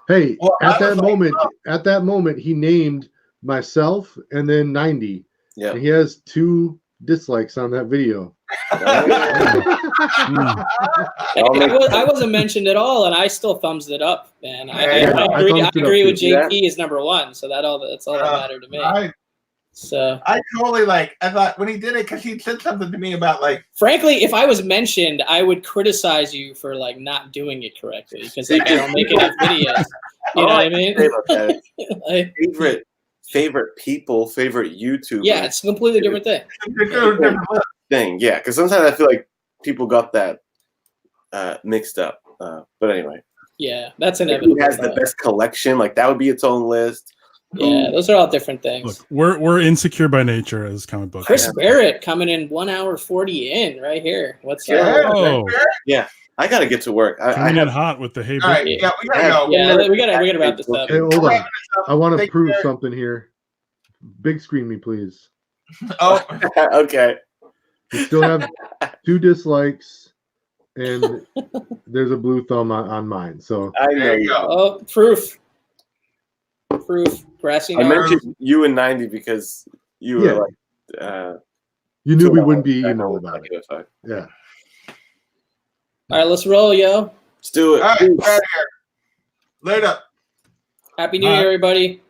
Hey, at that moment, he named myself and then 90. Yeah, he has 2 dislikes on that video. I wasn't mentioned at all, and I still thumbs it up, man. I agree with JP is number 1, so that's all that mattered to me. I totally I thought when he did it, because he said something to me about frankly, if I was mentioned, I would criticize you for not doing it correctly, because I don't make enough videos. You know what I mean? Favorite people, favorite YouTubers. Yeah, it's a completely different thing. Yeah, because sometimes I feel like people got that mixed up. But anyway. Yeah, that's inevitable. Who has the best collection? That would be its own list. Yeah, those are all different things. Look, we're insecure by nature as comic book. Chris Barrett coming in 1 hour 40 in right here. What's up? Oh, yeah. I gotta get to work. I get hot with the hey. All right, yeah, we gotta go. Yeah, we gotta wrap this up. Hey, hold on. I want to prove something here. Big screen me, please. Oh, okay. You still have 2 dislikes, and there's a blue thumb on mine. So there you go. Oh, proof. Grassy. I mentioned you and 90 because you were you knew we wouldn't be emo about it. Yeah. All right, let's roll, yo. Let's do it. All right, out of here. Later. Happy New Year, everybody.